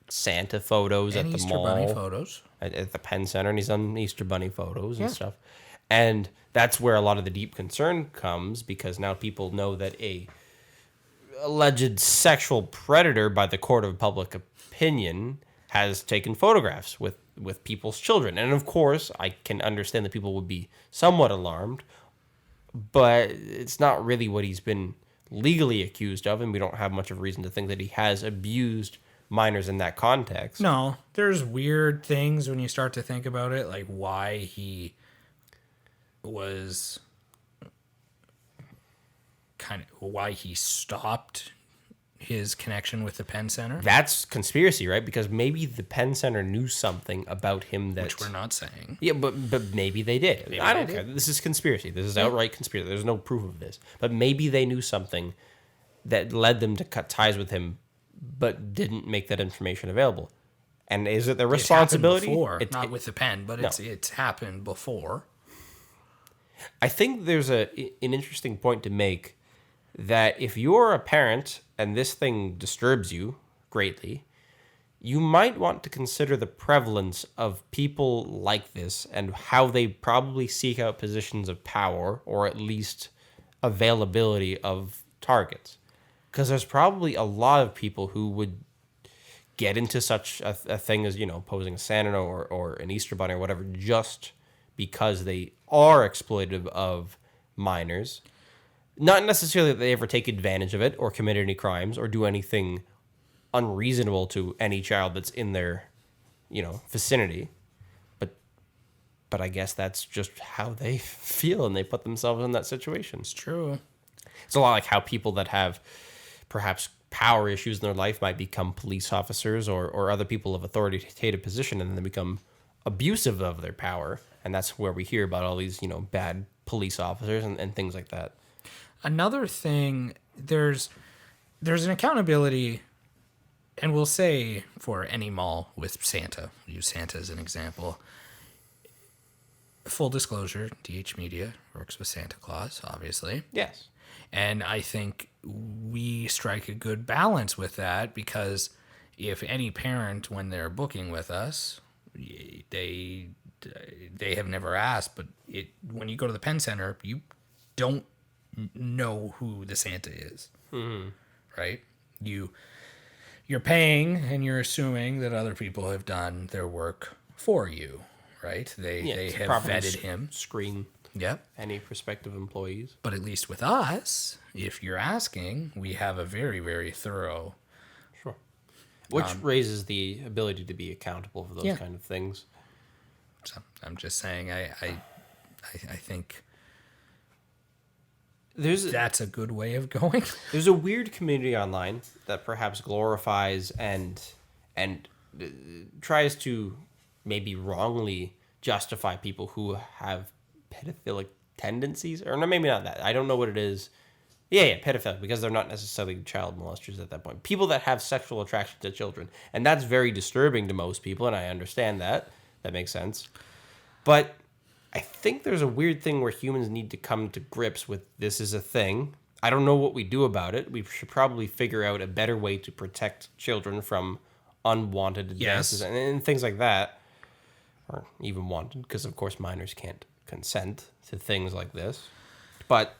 Santa photos And at the Easter mall, Bunny photos. at the Penn Center, and he's done Easter Bunny photos and Yeah. stuff. And that's where a lot of the deep concern comes, because now people know that a alleged sexual predator by the court of public opinion has taken photographs with people's children. And of course, I can understand that people would be somewhat alarmed, but it's not really what he's been legally accused of, and we don't have much of a reason to think that he has abused minors in that context. No, there's weird things when you start to think about it, like why he was why he stopped his connection with the Penn Center, That's conspiracy, right? Because maybe the Penn Center knew something about him that... which we're not saying. Yeah, but maybe they did. I don't they care. This is conspiracy. This is outright conspiracy. There's no proof of this. But maybe they knew something that led them to cut ties with him, but didn't make that information available. And is it their responsibility? It's happened before, It- not it- with the Penn, but it's happened before. I think there's an interesting point to make, that if you're a parent and this thing disturbs you greatly, you might want to consider the prevalence of people like this and how they probably seek out positions of power, or at least availability of targets. Because there's probably a lot of people who would get into such a thing as, posing a Santa or an Easter Bunny or whatever, just because they are exploitative of minors. Not necessarily that they ever take advantage of it or commit any crimes or do anything unreasonable to any child that's in their, vicinity. But I guess that's just how they feel, and they put themselves in that situation. It's true. It's a lot like how people that have perhaps power issues in their life might become police officers or other people of authoritative position, and then they become abusive of their power. And that's where we hear about all these, bad police officers and things like that. Another thing, there's an accountability, and we'll say for any mall with Santa, we'll use Santa as an example. Full disclosure, DH Media works with Santa Claus, obviously. Yes. And I think we strike a good balance with that, because if any parent, when they're booking with us, they have never asked, but when you go to the Penn Center, you don't know who the Santa is, right? You're paying and you're assuming that other people have done their work for you, right? They to have properly vetted him. Screen Yep. any prospective employees. But at least with us, if you're asking, we have a very, very thorough. Sure. Which raises the ability to be accountable for those kind of things. So I'm just saying, I think that's a good way of going. There's a weird community online that perhaps glorifies and tries to maybe wrongly justify people who have pedophilic tendencies, or no, maybe not that. I don't know what it is. Yeah, pedophilic, because they're not necessarily child molesters at that point. People that have sexual attraction to children, and that's very disturbing to most people, and I understand that. That makes sense. But I think there's a weird thing where humans need to come to grips with this is a thing. I don't know what we do about it. We should probably figure out a better way to protect children from unwanted advances and things like that. Or even wanted, because of course minors can't consent to things like this. But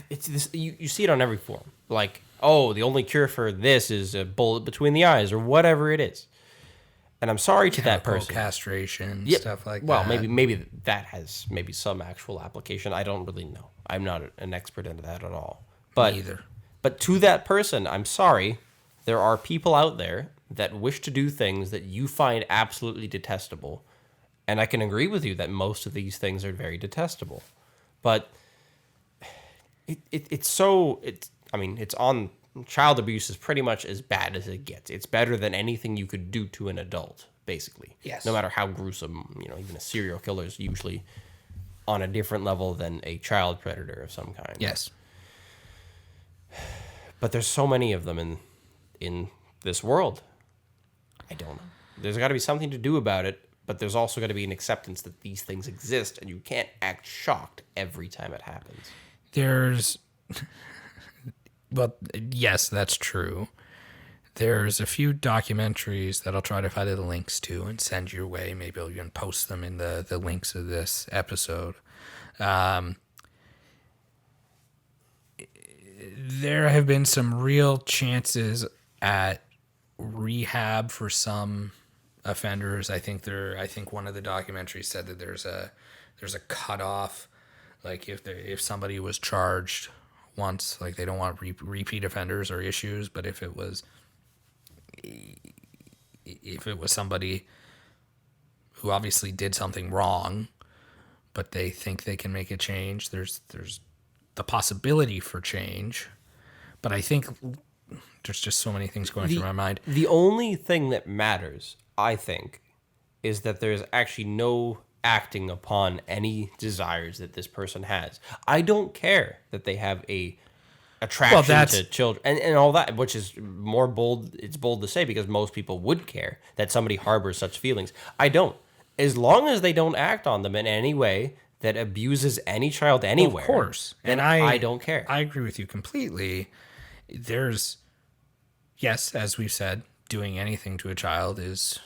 it's this, you see it on every forum. Like, oh, the only cure for this is a bullet between the eyes or whatever it is. And I'm sorry to that chemical person. castration, Yep. stuff like Well, that. maybe that has maybe some actual application. I don't really know. I'm not an expert into that at all. But Either. But to that person, I'm sorry. There are people out there that wish to do things that you find absolutely detestable. And I can agree with you that most of these things are very detestable. But it's on child abuse is pretty much as bad as it gets. It's better than anything you could do to an adult, basically. Yes. No matter how gruesome, even a serial killer is usually on a different level than a child predator of some kind. Yes. But there's so many of them in this world. I don't know. There's got to be something to do about it, but there's also got to be an acceptance that these things exist, and you can't act shocked every time it happens. There's, well, yes, that's true. There's a few documentaries that I'll try to find the links to and send your way. Maybe I'll even post them in the links of this episode. There have been some real chances at rehab for some offenders. I think one of the documentaries said that there's a cutoff. Like if somebody was charged once, like they don't want repeat offenders or issues, but if it was somebody who obviously did something wrong, but they think they can make a change, there's the possibility for change. But I think there's just so many things going through my mind. The only thing that matters, I think, is that there's actually no acting upon any desires that this person has. I don't care that they have a attraction to children and all that, which is more bold. It's bold to say because most people would care that somebody harbors such feelings. I don't. As long as they don't act on them in any way that abuses any child anywhere, Of course. then I don't care. I agree with you completely. There's, yes, as we've said, doing anything to a child is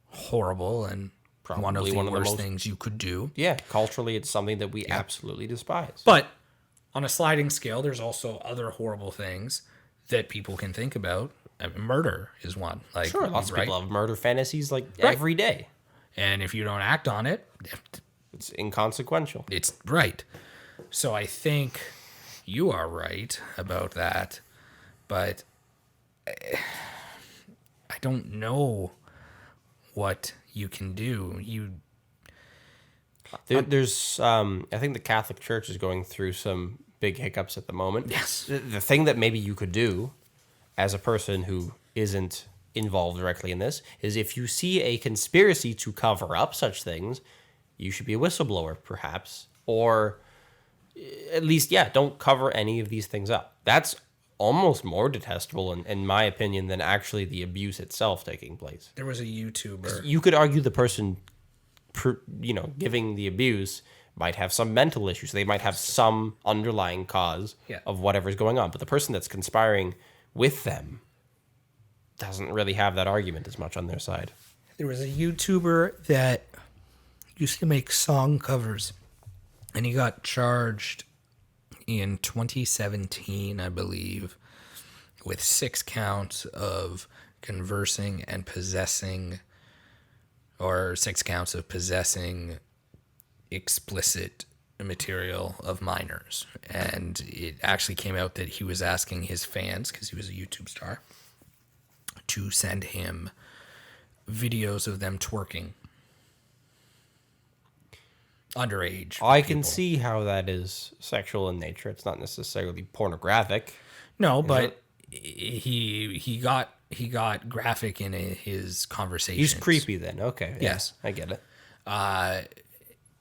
horrible and Probably one of the one of the worst most- things you could do. Yeah, culturally, it's something that we absolutely despise. But on a sliding scale, there's also other horrible things that people can think about. I mean, murder is one. Like, Sure, lots of right? people have murder fantasies every day. And if you don't act on it, It's inconsequential. it's right. So I think you are right about that, but I don't know what you can do. There's, I think the Catholic Church is going through some big hiccups at the moment. Yes. The thing that maybe you could do as a person who isn't involved directly in this is if you see a conspiracy to cover up such things, you should be a whistleblower, perhaps. Or at least, don't cover any of these things up. That's almost more detestable, in my opinion, than actually the abuse itself taking place. There was a YouTuber. You could argue the person, giving the abuse might have some mental issues. They might have some underlying cause of whatever's going on. But the person that's conspiring with them doesn't really have that argument as much on their side. There was a YouTuber that used to make song covers, and he got charged in 2017, I believe, with 6 counts of conversing and possessing, or 6 counts of possessing explicit material of minors. And it actually came out that he was asking his fans, because he was a YouTube star, to send him videos of them twerking. Underage. I can people. see how that is sexual in nature. It's not necessarily pornographic. No, but he got graphic in his conversations. He's creepy then. Okay. Yeah, Yes. I get it.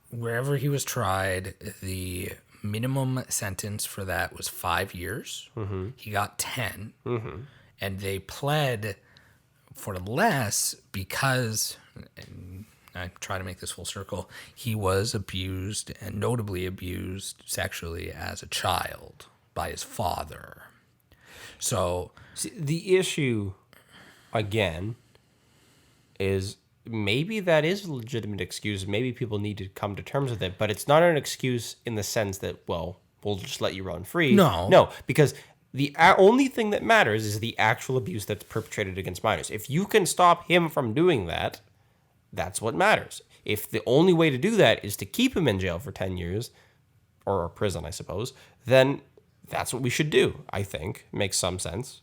Wherever he was tried, the minimum sentence for that was 5 years. Mm-hmm. He got 10, and they pled for less because, and I try to make this full circle, he was abused, and notably abused sexually as a child by his father. So See, the issue, again, is maybe that is a legitimate excuse. Maybe people need to come to terms with it, but it's not an excuse in the sense that, well, we'll just let you run free. No. No, because The only thing that matters is the actual abuse that's perpetrated against minors. If you can stop him from doing that, that's what matters. If the only way to do that is to keep him in jail for 10 years, or prison, I suppose, then that's what we should do, I think. It makes some sense.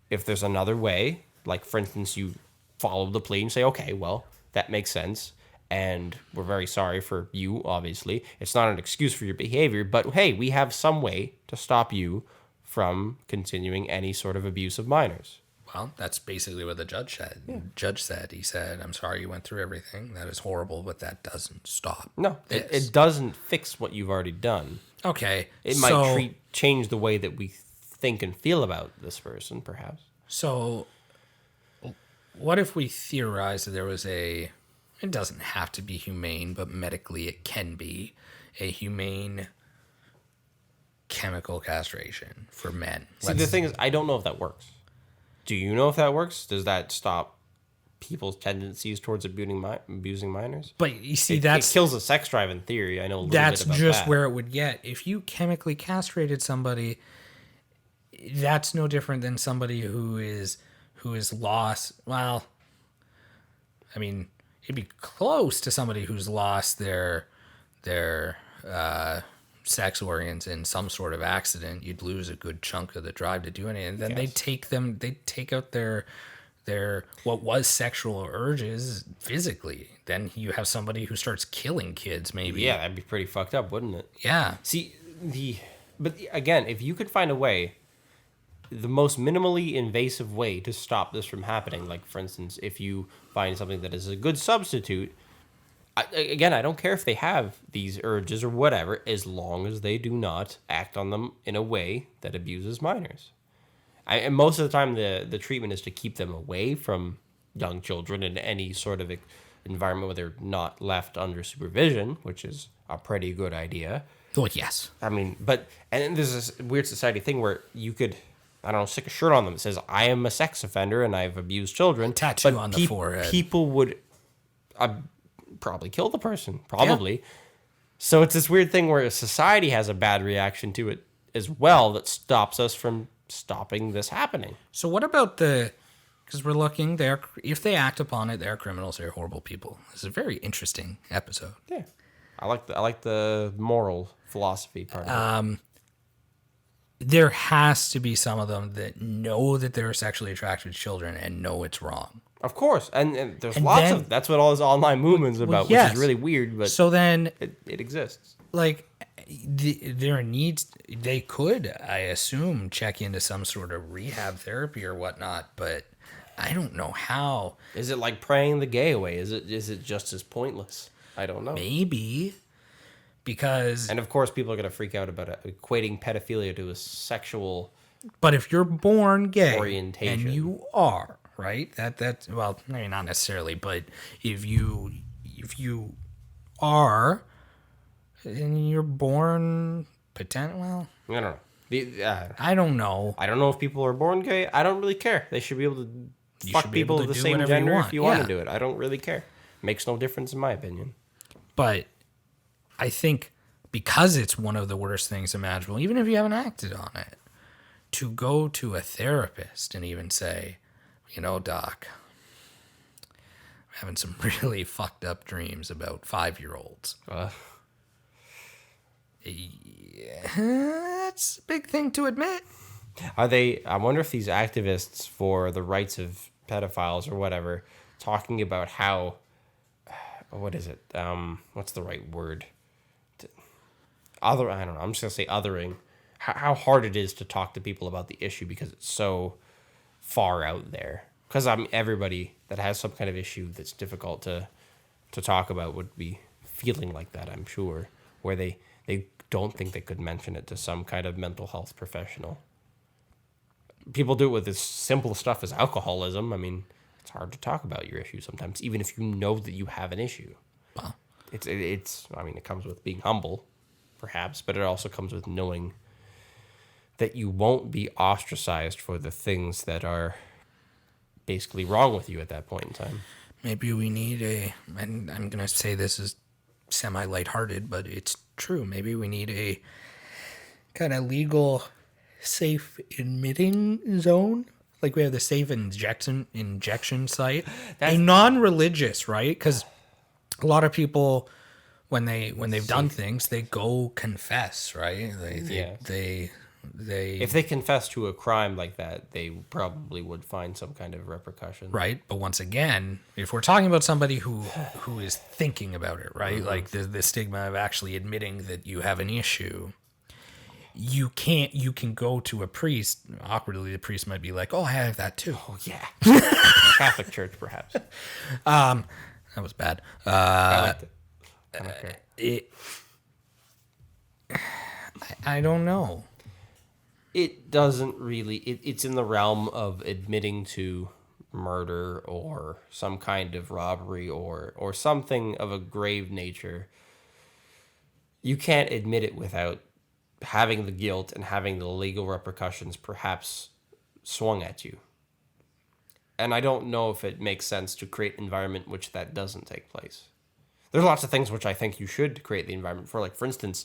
If there's another way, like, for instance, you follow the plea and say, okay, well, that makes sense, and we're very sorry for you, obviously. It's not an excuse for your behavior, but hey, we have some way to stop you from continuing any sort of abuse of minors. Well, that's basically what the judge said. Yeah. Judge said, he said, I'm sorry you went through everything. That is horrible, but that doesn't stop. No, it doesn't fix what you've already done. Okay. It might change the way that we think and feel about this person, perhaps. So what if we theorize that there was it doesn't have to be humane, but medically it can be a humane chemical castration for men? See, the thing is, I don't know if that works. Do you know if that works? Does that stop people's tendencies towards abusing minors? But you see, it kills the sex drive in theory. I know a little that's bit about just that. where it would get. If you chemically castrated somebody, that's no different than somebody who is lost. Well, I mean, it'd be close to somebody who's lost their sex organs in some sort of accident. You'd lose a good chunk of the drive to do anything. And then they take out their what was sexual urges physically. Then you have somebody who starts killing kids, maybe. Yeah, that'd be pretty fucked up, wouldn't it? Yeah. See, but again, if you could find a way, the most minimally invasive way to stop this from happening, like, for instance, if you find something that is a good substitute, again, I don't care if they have these urges or whatever, as long as they do not act on them in a way that abuses minors. And most of the time, the treatment is to keep them away from young children in any sort of environment where they're not left under supervision, which is a pretty good idea. Oh, yes. I mean, and there's this weird society thing where you could, I don't know, stick a shirt on them that says, I am a sex offender and I've abused children. Tattoo on the forehead. People would probably kill the person, probably. Yeah. So it's this weird thing where society has a bad reaction to it as well that stops us from stopping this happening. So what about because we're looking there, if they act upon it, they're criminals, they're horrible people. It's a very interesting episode. Yeah. I like the moral philosophy part of it. There has to be some of them that know that they're sexually attracted to children and know it's wrong. Of course, and there's lots of that's what all this online movement's about, yes. Which is really weird, but so then it exists. Like there needs, they could, I assume, check into some sort of rehab therapy or whatnot, but I don't know how. Is it like praying the gay away? Is it just as pointless? I don't know. Maybe. Because... And of course people are going to freak out about equating pedophilia to a sexual... But if you're born gay... orientation. And you are, right? That's well, maybe not necessarily, but if you are... And you're born... Well... I don't know. I don't know. I don't know if people are born gay. I don't really care. They should be able to fuck people of the same gender if you want to do it. I don't really care. Makes no difference in my opinion. But I think because it's one of the worst things imaginable, even if you haven't acted on it, to go to a therapist and even say, you know, doc, I'm having some really fucked up dreams about 5-year-olds. Yeah, it's a big thing to admit. I wonder if these activists for the rights of pedophiles or whatever, talking about how, what is it? What's the right word? I don't know. I'm just going to say othering. How hard it is to talk to people about the issue because it's so far out there. Because everybody that has some kind of issue that's difficult to talk about would be feeling like that, I'm sure, where they don't think they could mention it to some kind of mental health professional. People do it with as simple stuff as alcoholism. I mean, it's hard to talk about your issue sometimes, even if you know that you have an issue. Wow. It's. I mean, it comes with being humble, perhaps, but it also comes with knowing that you won't be ostracized for the things that are basically wrong with you at that point in time. Maybe we need and I'm going to say this is semi-lighthearted, but it's true. Maybe we need a kind of legal safe admitting zone. Like we have the safe injection site. A non-religious, right? Because a lot of people, when they've done things, they go confess, right? They If they confess to a crime like that, they probably would find some kind of repercussion. right. But once again, if we're talking about somebody who is thinking about it, right? Like the stigma of actually admitting that you have an issue, you can go to a priest. Awkwardly, the priest might be like, "Oh, I have that too." Oh, yeah. Catholic Church, perhaps. That was bad. I liked it. I don't care. I don't know. It doesn't really. It's in the realm of admitting to murder or some kind of robbery or something of a grave nature. You can't admit it without having the guilt and having the legal repercussions perhaps swung at you. And I don't know if it makes sense to create an environment which that doesn't take place. There's lots of things which I think you should create the environment for. Like, for instance,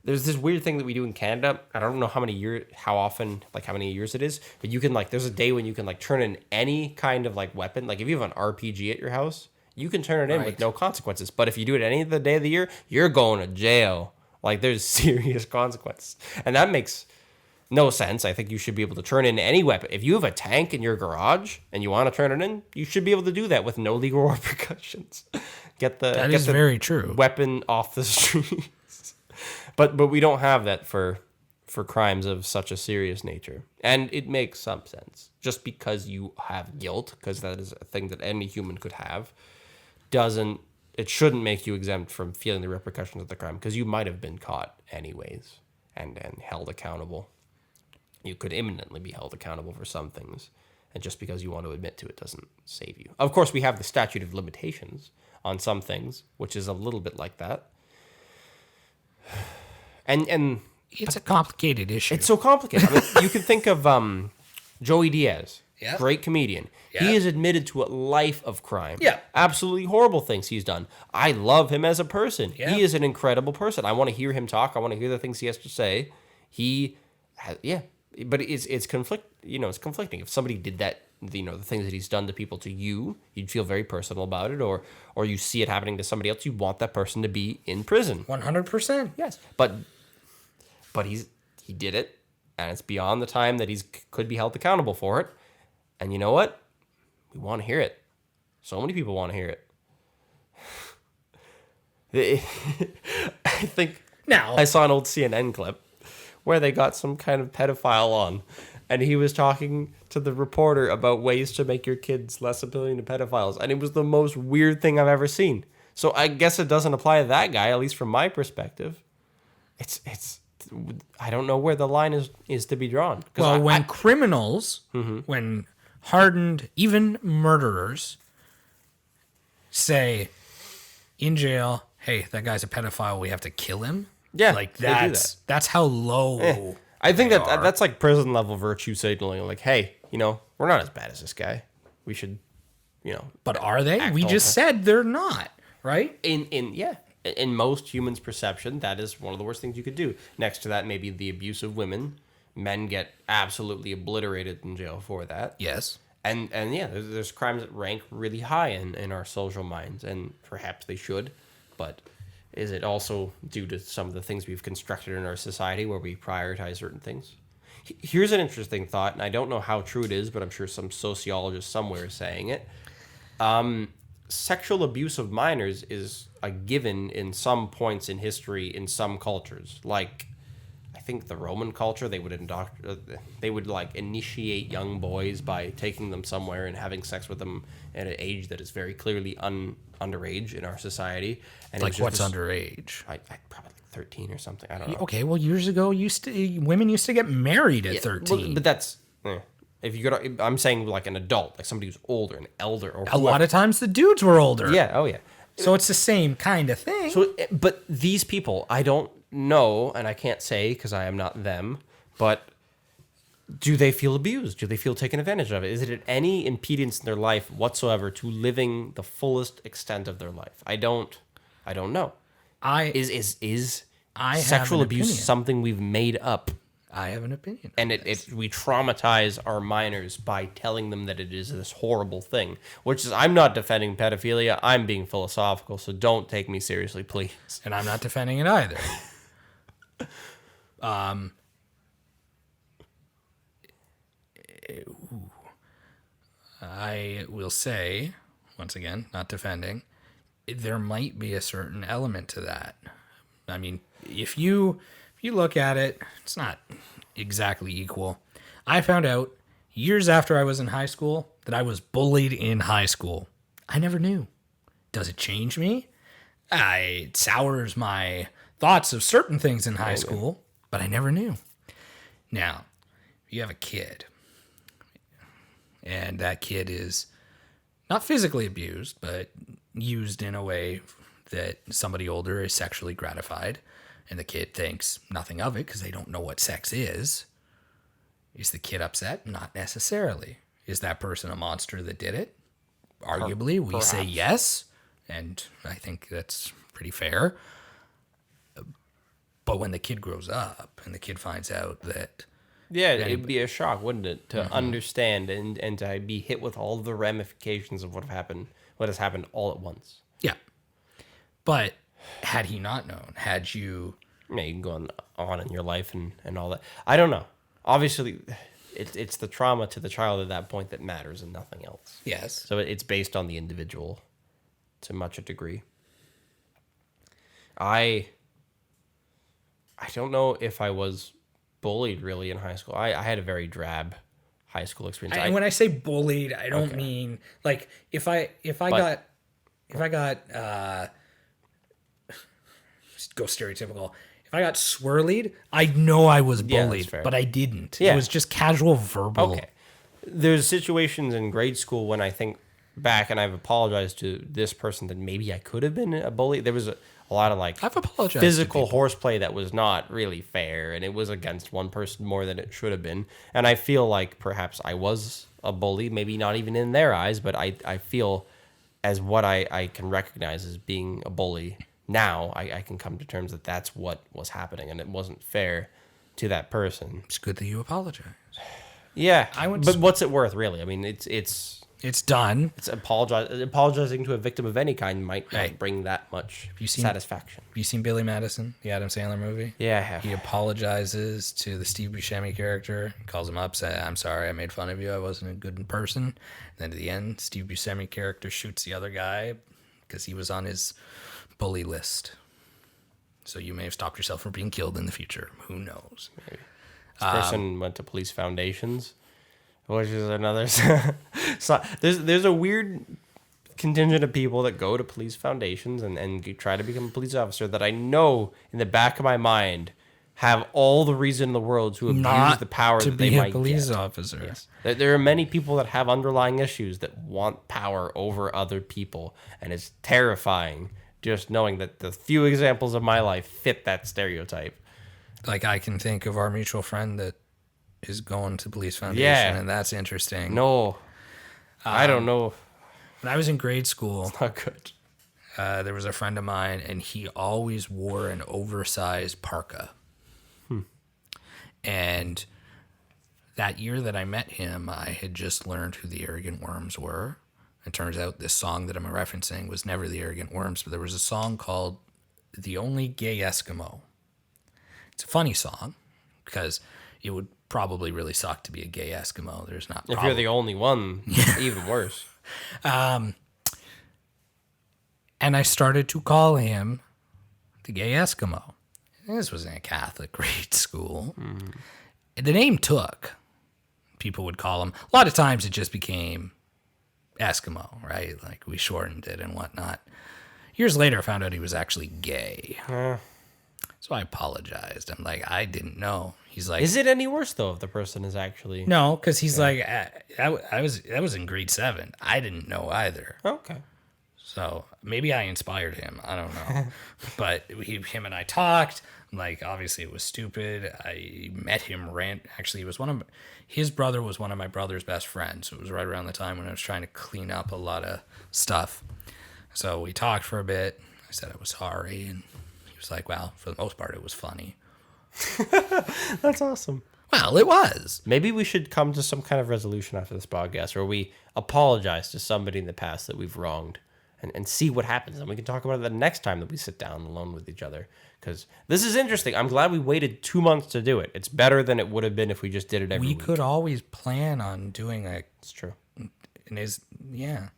there's this weird thing that we do in Canada. I don't know how many years it is, but you can, like, there's a day when you can, like, turn in any kind of, like, weapon. Like, if you have an RPG at your house, you can turn it in with Right. no consequences. But if you do it any of the day of the year, you're going to jail. Like, there's serious consequences. And that makes no sense. I think you should be able to turn in any weapon. If you have a tank in your garage and you want to turn it in, you should be able to do that with no legal repercussions. That is very true. Weapon off the streets. But we don't have that for crimes of such a serious nature. And it makes some sense. Just because you have guilt, because that is a thing that any human could have, it shouldn't make you exempt from feeling the repercussions of the crime, because you might have been caught anyways and held accountable. You could imminently be held accountable for some things, and just because you want to admit to it doesn't save you. Of course, we have the statute of limitations on some things, which is a little bit like that. And It's a complicated issue. it's so complicated. I mean, you can think of Joey Diaz, Yeah. great comedian. Yeah. He is admitted to a life of crime. Yeah. Absolutely horrible things he's done. I love him as a person. Yeah. He is an incredible person. I want to hear him talk. I want to hear the things he has to say. But it's conflicting. If somebody did that, the things that he's done to people to you, you'd feel very personal about it, or you see it happening to somebody else, you want that person to be in prison. 100%. Yes, but he did it, and it's beyond the time that could be held accountable for it. And you know what? We want to hear it. So many people want to hear it. I think Now, I saw an old CNN clip where they got some kind of pedophile on, and he was talking to the reporter about ways to make your kids less appealing to pedophiles, and it was the most weird thing I've ever seen. So I guess it doesn't apply to that guy, at least from my perspective. It's I don't know where the line is to be drawn. 'Cause well, when I- criminals, when hardened, even murderers, say in jail, "Hey, that guy's a pedophile. We have to kill him." Yeah, like they do that's how low. I think they that are. that's like prison level virtue signaling. Like, hey, we're not as bad as this guy. We should, But are they? Act We all just the- said they're not, right? in most humans' perception, that is one of the worst things you could do. Next to that, maybe the abuse of women. Men get absolutely obliterated in jail for that. Yes. And yeah, there's crimes that rank really high in our social minds, and perhaps they should, but is it also due to some of the things we've constructed in our society where we prioritize certain things? Here's an interesting thought, and I don't know how true it is, but I'm sure some sociologist somewhere is saying it. Sexual abuse of minors is a given in some points in history in some cultures. Like, I think the Roman culture, they would initiate young boys by taking them somewhere and having sex with them at an age that is very clearly underage in our society. And it was Like just what's this- underage? I probably like 13 or something. I don't know. Okay, well, years ago, women used to get married at Yeah, 13. well, but that's if you go to, I'm saying like an adult, like somebody who's older, an elder, or a lot of times the dudes were older. yeah, oh yeah. So it's the same kind of thing. So, but these people, I don't know, and I can't say because I am not them, but do they feel abused? Do they feel taken advantage of? Is it any impedance in their life whatsoever to living the fullest extent of their life? I don't know. I Is I have sexual an abuse opinion. something we've made up? I have an opinion. And we traumatize our minors by telling them that it is this horrible thing. Which is, I'm not defending pedophilia. I'm being philosophical, so don't take me seriously, please. And I'm not defending it either. I will say, once again, not defending, there might be a certain element to that. I mean, if you look at it, it's not exactly equal. I found out years after I was in high school that I was bullied in high school. I never knew. Does it change me? It sours my thoughts of certain things in high school, but I never knew. Now, if you have a kid, and that kid is not physically abused, but used in a way that somebody older is sexually gratified, and the kid thinks nothing of it because they don't know what sex is the kid upset? Not necessarily. Is that person a monster that did it? Arguably, we say yes, and I think that's pretty fair. But when the kid grows up and the kid finds out that... Yeah, it'd be a shock, wouldn't it, to understand and to be hit with all the ramifications of what has happened all at once. Yeah. But had he not known, had you... Yeah, you can go on in your life and all that. I don't know. Obviously, it's the trauma to the child at that point that matters and nothing else. Yes. So it's based on the individual to much a degree. I don't know if I was bullied really in high school. I had a very drab high school experience. And when I say bullied, I don't mean like if I got go stereotypical. If I got swirlied, I know I was bullied, but I didn't. Yeah. It was just casual verbal. Okay. There's situations in grade school when I think back and I've apologized to this person that maybe I could have been a bully. There was a lot of like I've apologized physical to horseplay that was not really fair, and it was against one person more than it should have been. And I feel like perhaps I was a bully, maybe not even in their eyes, but I feel as what I can recognize as being a bully now, I can come to terms that that's what was happening, and it wasn't fair to that person. It's good that you apologize. Yeah, I would but what's it worth, really? I mean, it's done. It's apologizing to a victim of any kind might not bring that much satisfaction. Have you seen Billy Madison, the Adam Sandler movie? Yeah, I have. He apologizes to the Steve Buscemi character, calls him up, says, "I'm sorry, I made fun of you. I wasn't a good person." And then at the end, Steve Buscemi character shoots the other guy because he was on his bully list. So you may have stopped yourself from being killed in the future. Who knows? Maybe. This person went to police foundations, which is another. So there's a weird contingent of people that go to police foundations and try to become a police officer that I know in the back of my mind have all the reason in the world to abuse the power that they might get. To be a police officer. Yes. There are many people that have underlying issues that want power over other people, and it's terrifying just knowing that the few examples of my life fit that stereotype. Like I can think of our mutual friend that is going to police foundation, and that's interesting. No, I don't know. When I was in grade school, Not good. there was a friend of mine, and he always wore an oversized parka. And that year that I met him, I had just learned who the Arrogant Worms were. It turns out this song that I'm referencing was never the Arrogant Worms, but there was a song called The Only Gay Eskimo. It's a funny song because it would probably really suck to be a gay Eskimo. There's not. If you're the only one, even worse. And I started to call him the gay Eskimo. And this was in a Catholic grade school. The name took. People would call him. A lot of times it just became Eskimo, right? Like we shortened it and whatnot. Years later, I found out he was actually gay. So I apologized. I'm like, I didn't know. He's like, Is it any worse though if the person is actually no, because he's like, that was in grade 7. I didn't know either. Okay. So maybe I inspired him. I don't know. But him and I talked. Like, obviously it was stupid. I met him actually, his brother was one of my brother's best friends. So it was right around the time when I was trying to clean up a lot of stuff. So we talked for a bit. I said I was sorry. And he was like, well, for the most part, it was funny. That's awesome. Well, it was. Maybe we should come to some kind of resolution after this podcast where we apologize to somebody in the past that we've wronged and see what happens. And we can talk about it the next time that we sit down alone with each other. Because this is interesting. I'm glad we waited 2 months to do it. It's better than it would have been if we just did it every We week. could always plan on doing It's true. yeah.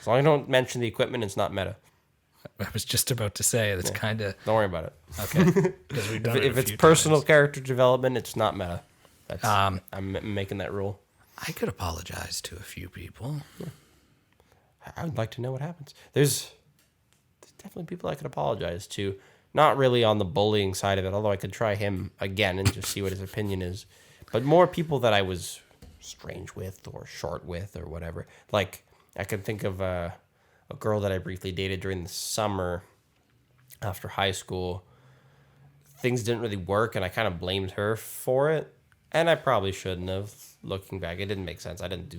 As long as I don't mention the equipment, it's not meta. I was just about to say that's kind of Don't worry about it. okay. Because we've done it If a it's few personal times. character development, it's not meta. That's, Um, I'm making that rule. I could apologize to a few people. I would like to know what happens. There's definitely people I could apologize to. Not really on the bullying side of it, although I could try him again and just see what his opinion is. But more people that I was strange with or short with or whatever. Like, I can think of a girl that I briefly dated during the summer after high school. Things didn't really work, and I kind of blamed her for it. And I probably shouldn't have. Looking back, it didn't make sense. I didn't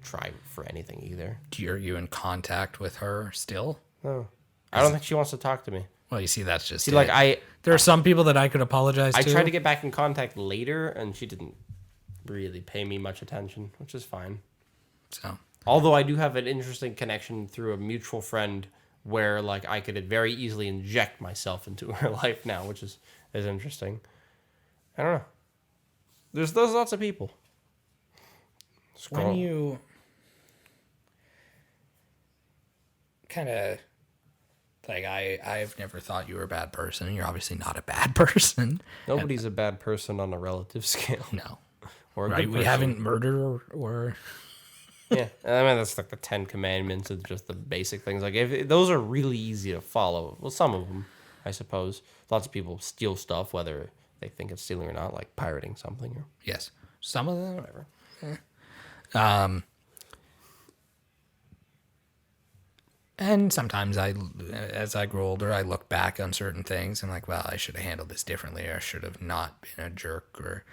try for anything either. Are you in contact with her still? No, I don't think she wants to talk to me. Well, you see, that's just See, it. like There are some people that I could apologize I to. tried to get back in contact later, and she didn't really pay me much attention, which is fine. So Although I do have an interesting connection through a mutual friend where like I could very easily inject myself into her life now, which is interesting. I don't know. There's lots of people. when you kind of like I've never thought you were a bad person. You're obviously not a bad person. Nobody's a bad person on a relative scale. No. Or a Right? good We person. haven't murdered or Yeah, I mean that's like the 10 Commandments and just the basic things. Like if those are really easy to follow. Well, some of them, I suppose. Lots of people steal stuff, whether they think it's stealing or not, like pirating something. Or yes. Some of them. whatever. And sometimes as I grow older, I look back on certain things and like, well, I should have handled this differently. Or I should have not been a jerk or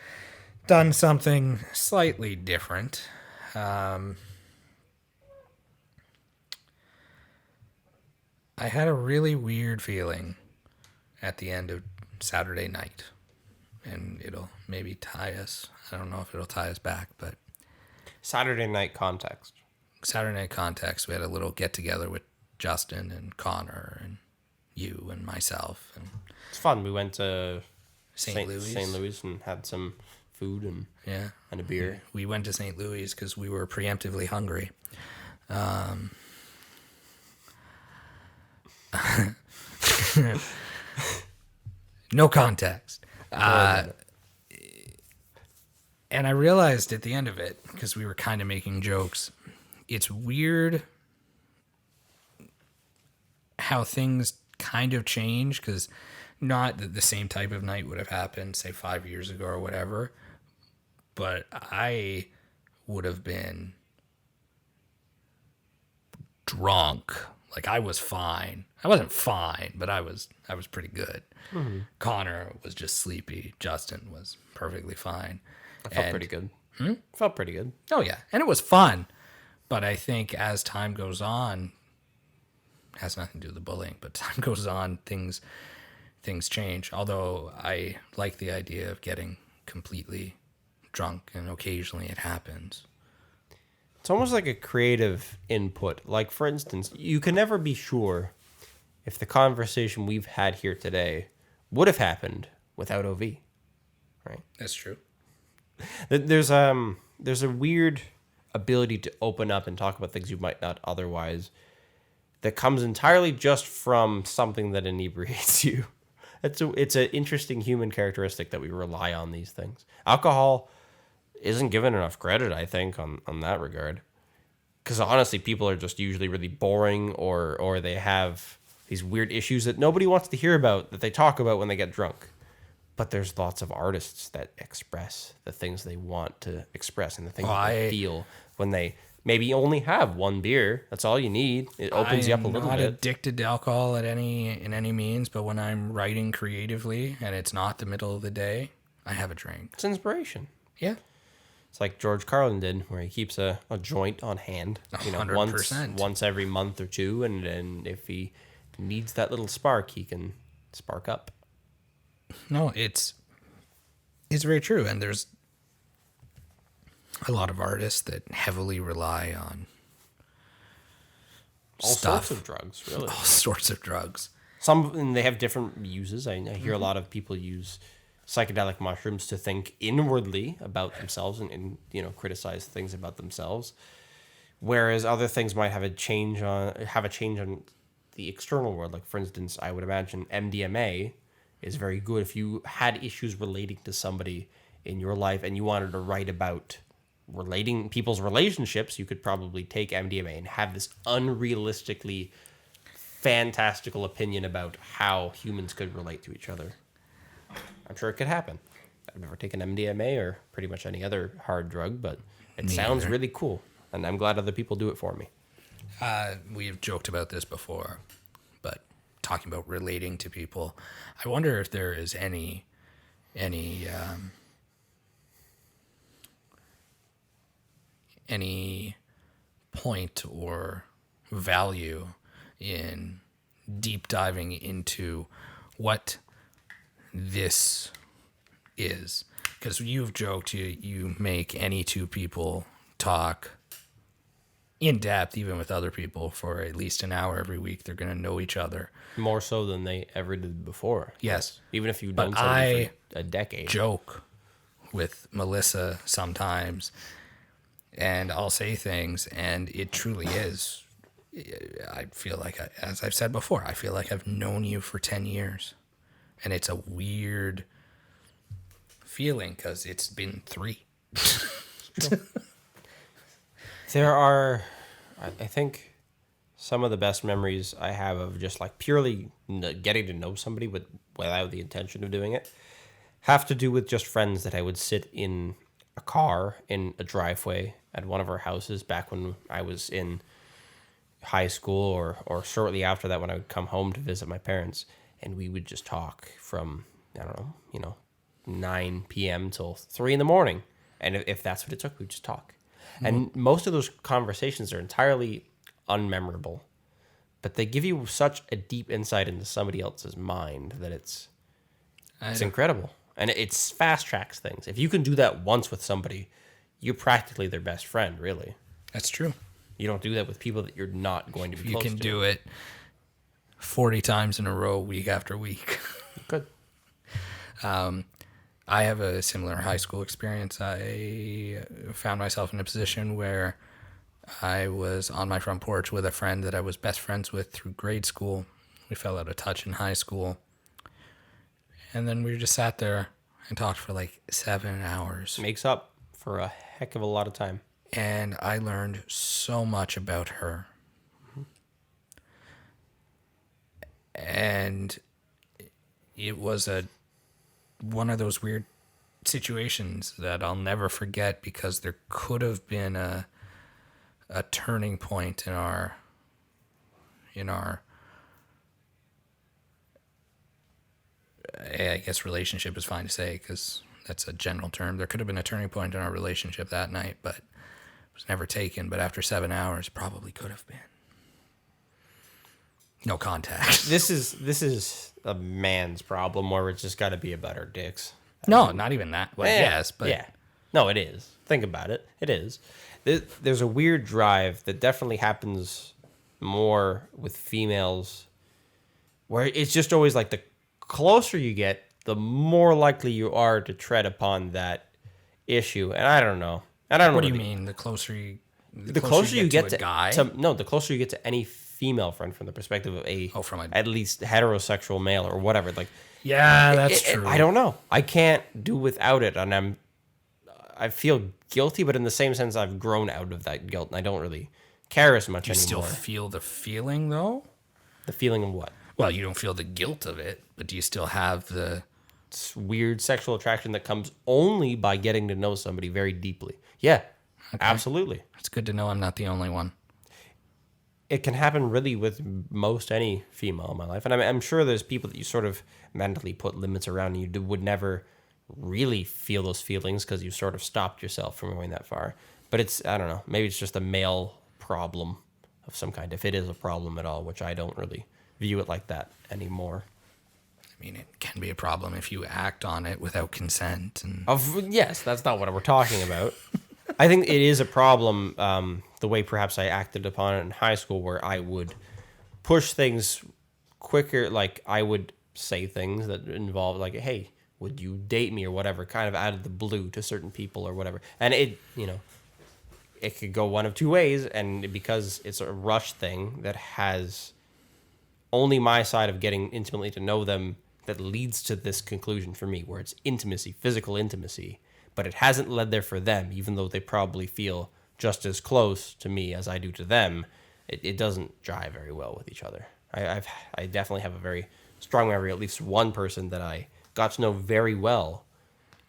done something slightly different. I had a really weird feeling at the end of Saturday night, and it'll maybe tie us. I don't know if it'll tie us back, but Saturday night context. Saturday night context, we had a little get together with Justin and Connor and you and myself and It's fun. We went to St. Louis. St. Louis and had some food and Yeah. a beer. We went to St. Louis because we were preemptively hungry. No context. And I realized at the end of it, because we were kind of making jokes, it's weird how things kind of change, because not that the same type of night would have happened, say 5 years ago or whatever, but I would have been drunk. Like I was fine. I wasn't fine, but I was pretty good. Mm-hmm. Connor was just sleepy. Justin was perfectly fine. I felt pretty good. Felt pretty good. Oh yeah, and it was fun. But I think as time goes on, has nothing to do with the bullying, but time goes on, things change. Although I like the idea of getting completely drunk, and occasionally it happens. It's almost like a creative input. Like, for instance, you can never be sure if the conversation we've had here today would have happened without OV, right? That's true. There's a weird ability to open up and talk about things you might not otherwise that comes entirely just from something that inebriates you. It's an interesting human characteristic that we rely on these things. Alcohol isn't given enough credit, I think, on that regard. Because honestly, people are just usually really boring or they have these weird issues that nobody wants to hear about, that they talk about when they get drunk. But there's lots of artists that express the things they want to express and the things that they feel when they maybe only have one beer. That's all you need. It opens you up a little I'm bit. not addicted to alcohol in any means, but when I'm writing creatively and it's not the middle of the day, I have a drink. It's inspiration. Yeah. It's like George Carlin did, where he keeps a joint on hand, 100%. once every month or two, and then if he needs that little spark, he can spark up. No, it's very true, and there's a lot of artists that heavily rely on All stuff, sorts of drugs, really. all sorts of drugs. Some, and they have different uses. I hear a lot of people use psychedelic mushrooms to think inwardly about themselves and criticize things about themselves, whereas other things might have a change on the external world. Like, for instance, I would imagine MDMA is very good if you had issues relating to somebody in your life and you wanted to write about relating people's relationships. You could probably take MDMA and have this unrealistically fantastical opinion about how humans could relate to each other. I'm sure it could happen. I've never taken MDMA or pretty much any other hard drug, but it sounds really cool, and I'm glad other people do it for me. We've joked about this before, but talking about relating to people, I wonder if there is any point or value in deep diving into what this is, because you've joked you make any two people talk in depth, even with other people, for at least an hour every week. They're going to know each other More so than they ever did before. Yes. Even if you've But known somebody for a decade. joke with Melissa sometimes, and I'll say things, and it truly is. I feel like, as I've said before, I feel like I've known you for 10 years, and it's a weird feeling because it's been 3. There are, I think, some of the best memories I have of just like purely getting to know somebody without the intention of doing it have to do with just friends that I would sit in a car in a driveway at one of our houses back when I was in high school or shortly after that when I would come home to visit my parents, and we would just talk from, I don't know, 9 p.m. till 3 in the morning. And if that's what it took, we'd just talk. And most of those conversations are entirely unmemorable, but they give you such a deep insight into somebody else's mind that it's incredible. And it's fast tracks things. If you can do that once with somebody, you're practically their best friend, really. That's true. You don't do that with people that you're not going to be close to. You can do it 40 times in a row, week after week. Good. I have a similar high school experience. I found myself in a position where I was on my front porch with a friend that I was best friends with through grade school. We fell out of touch in high school. And then we just sat there and talked for like 7 hours. Makes up for a heck of a lot of time. And I learned so much about her. And it was one of those weird situations that I'll never forget, because there could have been a turning point in our I guess relationship is fine to say because that's a general term. There could have been a turning point in our relationship that night, but it was never taken. But after 7 hours, probably could have been. No contact. This is a man's problem where it's just got to be about our dicks. No, not even that. Well, yes, but yeah, no, it is. Think about it. It is. There's a weird drive that definitely happens more with females, where it's just always like the closer you get, the more likely you are to tread upon that issue. And I don't know. What do you mean? The closer you get to a guy? The closer you get to any female friend from the perspective of at least heterosexual male or whatever. Like, yeah, that's true. I don't know. I can't do without it, and I feel guilty, but in the same sense, I've grown out of that guilt, and I don't really care as much anymore. You still feel the feeling, though? The feeling of what? Well, you don't feel the guilt of it, but do you still have the weird sexual attraction that comes only by getting to know somebody very deeply? Yeah, okay. Absolutely. It's good to know I'm not the only one. It can happen really with most any female in my life. And I'm sure there's people that you sort of mentally put limits around, and you would never really feel those feelings because you sort of stopped yourself from going that far. But I don't know, maybe it's just a male problem of some kind, if it is a problem at all, which I don't really view it like that anymore. mean, it can be a problem if you act on it without consent. And Yes, that's not what we're talking about. I think it is a problem, the way perhaps I acted upon it in high school, where I would push things quicker. Like, I would say things that involve, like, hey, would you date me or whatever, kind of out of the blue to certain people or whatever. And it, it could go one of two ways. And because it's a rush thing that has only my side of getting intimately to know them, that leads to this conclusion for me, where it's intimacy, physical intimacy, but it hasn't led there for them, even though they probably feel just as close to me as I do to them. It doesn't jive very well with each other. I definitely have a very strong memory, at least one person that I got to know very well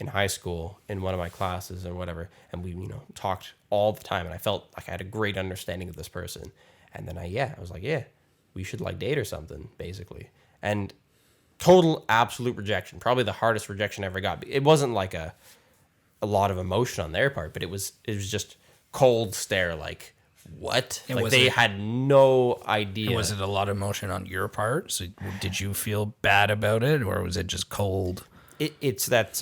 in high school in one of my classes or whatever, and we talked all the time, and I felt like I had a great understanding of this person. And then I was like, yeah, we should like date or something, basically. And total absolute rejection, probably the hardest rejection I ever got. It wasn't like a lot of emotion on their part, but it was just cold stare, like, what? And like they had no idea. Was it a lot of emotion on your part? So did you feel bad about it, or was it just cold? It's that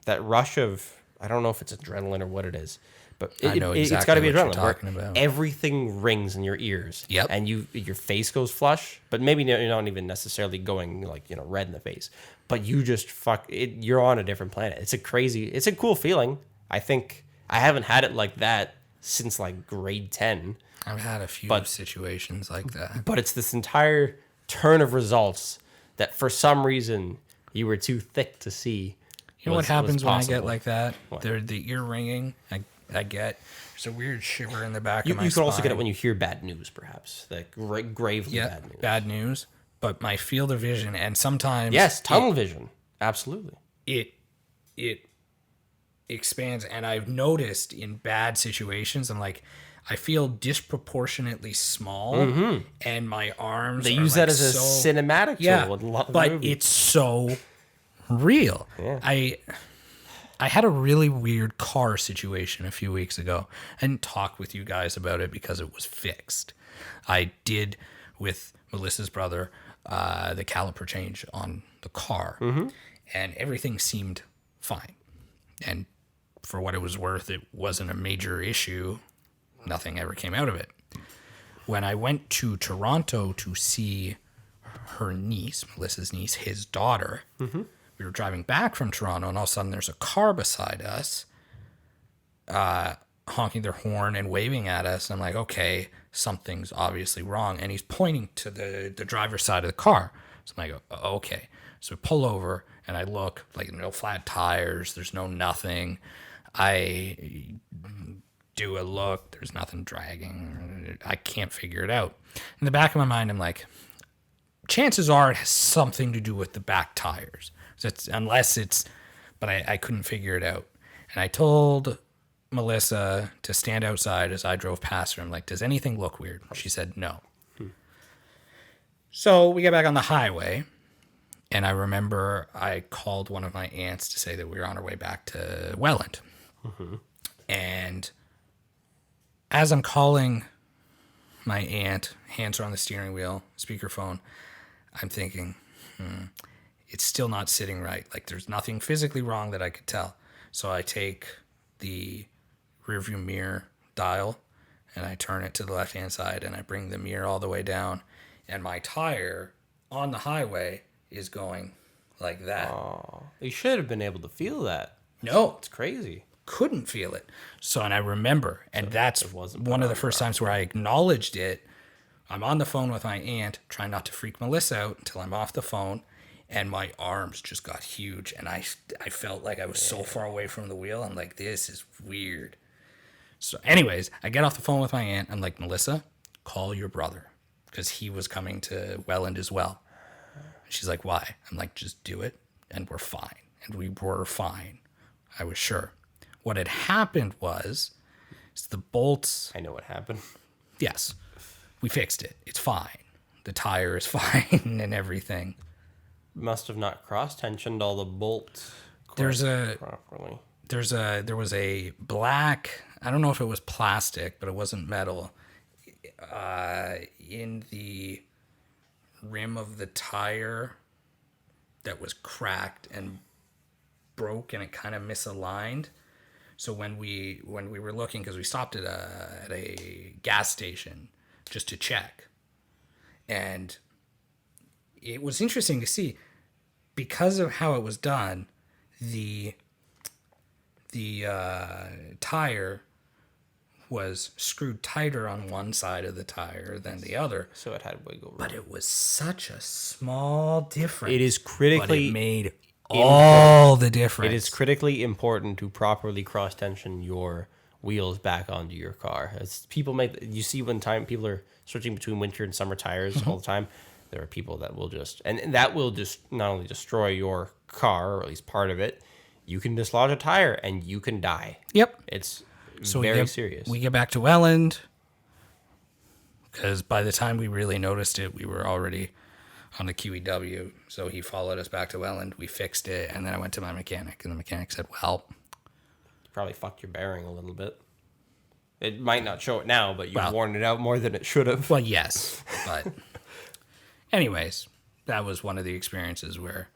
rush of, I don't know if it's adrenaline or what it is, but I know exactly it's got to be what you're adrenaline. talking about. Everything rings in your ears. Yep. And your face goes flush, but maybe you're not even necessarily going like red in the face, but you just you're on a different planet. It's a cool feeling. I think I haven't had it like that since like grade 10. I've had a few situations like that. But it's this entire turn of results that for some reason you were too thick to see. You know what happens when I get like that? What? The ear ringing. I get, there's a weird shiver in the back of my spine. You can also get it when you hear bad news, perhaps. Like gravely bad news. Bad news. But my field of vision, and sometimes... Yes, tunnel vision. Absolutely. It expands, and I've noticed in bad situations, I feel disproportionately small, and my arms They are use that as a cinematic tool in a lot of but movies. it's so real. Yeah. I had a really weird car situation a few weeks ago. I didn't talk with you guys about it because it was fixed. I did with Melissa's brother the caliper change on the car, and everything seemed fine. And for what it was worth, it wasn't a major issue. Nothing ever came out of it. When I went to Toronto to see her niece, Melissa's niece, his daughter, we were driving back from Toronto, and all of a sudden there's a car beside us honking their horn and waving at us. I'm like, okay, something's obviously wrong. And he's pointing to the driver's side of the car. So I'm like, okay. So we pull over, and I look, like, no flat tires. There's no nothing. I do a look. There's nothing dragging. I can't figure it out. In the back of my mind, I'm like, chances are it has something to do with the back tires. So but I couldn't figure it out. And I told Melissa to stand outside as I drove past her. I'm like, does anything look weird? She said no. So we get back on the highway, and I remember I called one of my aunts to say that we were on our way back to Welland. And as I'm calling my aunt, hands are on the steering wheel, speakerphone, I'm thinking, it's still not sitting right. Like, there's nothing physically wrong that I could tell. So I take the rearview mirror dial, and I turn it to the left-hand side, and I bring the mirror all the way down, and my tire on the highway is going like that. Oh, you should have been able to feel that. No, It's crazy. couldn't feel it. So, and I remember, and that's one of the first times where I acknowledged it. I'm on the phone with my aunt, trying not to freak Melissa out until I'm off the phone, and my arms just got huge, and I felt like I was so far away from the wheel. I'm like, this is weird. So anyways, I get off the phone with my aunt. I'm like, Melissa, call your brother, because he was coming to Welland as well. She's like, why? I'm like, just do it, and we're fine. And we were fine. I was sure. What had happened was the bolts. I know what happened. Yes, we fixed it. It's fine. The tire is fine and everything. Must have not cross-tensioned all the bolts properly. There was a black, I don't know if it was plastic, but it wasn't metal, in the rim of the tire that was cracked and broke, and it kind of misaligned. So when we were looking, because we stopped at a gas station just to check, and it was interesting to see, because of how it was done, the tire was screwed tighter on one side of the tire than the other. So it had wiggle room. But it was such a small difference. It is But critically it made all the difference. It is critically important to properly cross tension your wheels back onto your car. As people you see when people are switching between winter and summer tires all the time. There are people that will and that will just not only destroy your car, or at least part of it. You can dislodge a tire and you can die. Yep. It's So very serious. We get back to Welland, because by the time we really noticed it, we were already on the QEW. So he followed us back to Welland. We fixed it, and then I went to my mechanic, and the mechanic said, well, You probably fucked your bearing a little bit. It might not show it now, but you've Well- worn it out more than it should have. well, yes. But anyways, that was one of the experiences where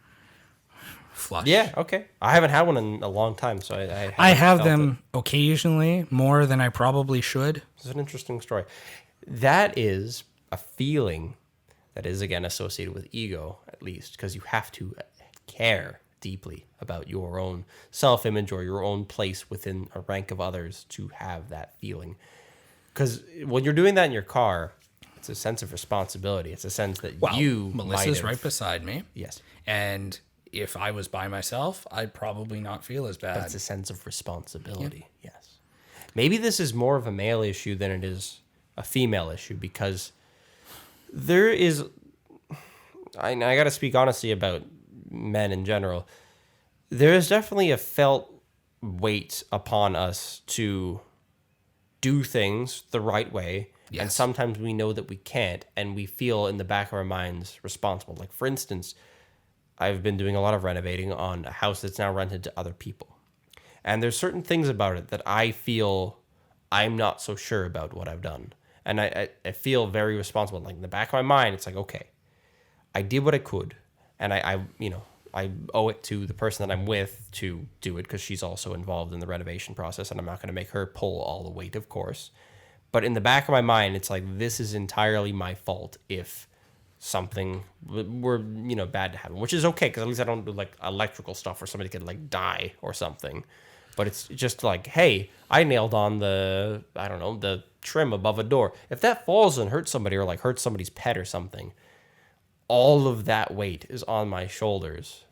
flush. Yeah, okay. I haven't had one in a long time, so I I have felt them occasionally, more than I probably should. It's an interesting story. That is a feeling that is, again, associated with ego, at least, because you have to care deeply about your own self-image or your own place within a rank of others to have that feeling. Because when you're doing that in your car, it's a sense of responsibility. It's a sense that Well, you Melissa's might have, right beside me. Yes. And if I was by myself, I'd probably not feel as bad. It's a sense of responsibility. Yes. Maybe this is more of a male issue than it is a female issue, because there is, I got to speak honestly about men in general. There is definitely a felt weight upon us to do things the right way. And Yes. sometimes we know that we can't, and we feel in the back of our minds responsible. Like, for instance, I've been doing a lot of renovating on a house that's now rented to other people. And there's certain things about it that I feel I'm not so sure about what I've done. And I feel very responsible. Like, in the back of my mind, it's like, okay, I did what I could. And I owe it to the person that I'm with to do it, because she's also involved in the renovation process, and I'm not going to make her pull all the weight, of course. But in the back of my mind, it's like, this is entirely my fault if something were bad to happen, which is okay, because at least I don't do like electrical stuff where somebody could like die or something. But it's just like, hey, I nailed on the trim above a door. If that falls and hurts somebody, or like hurts somebody's pet or something, all of that weight is on my shoulders.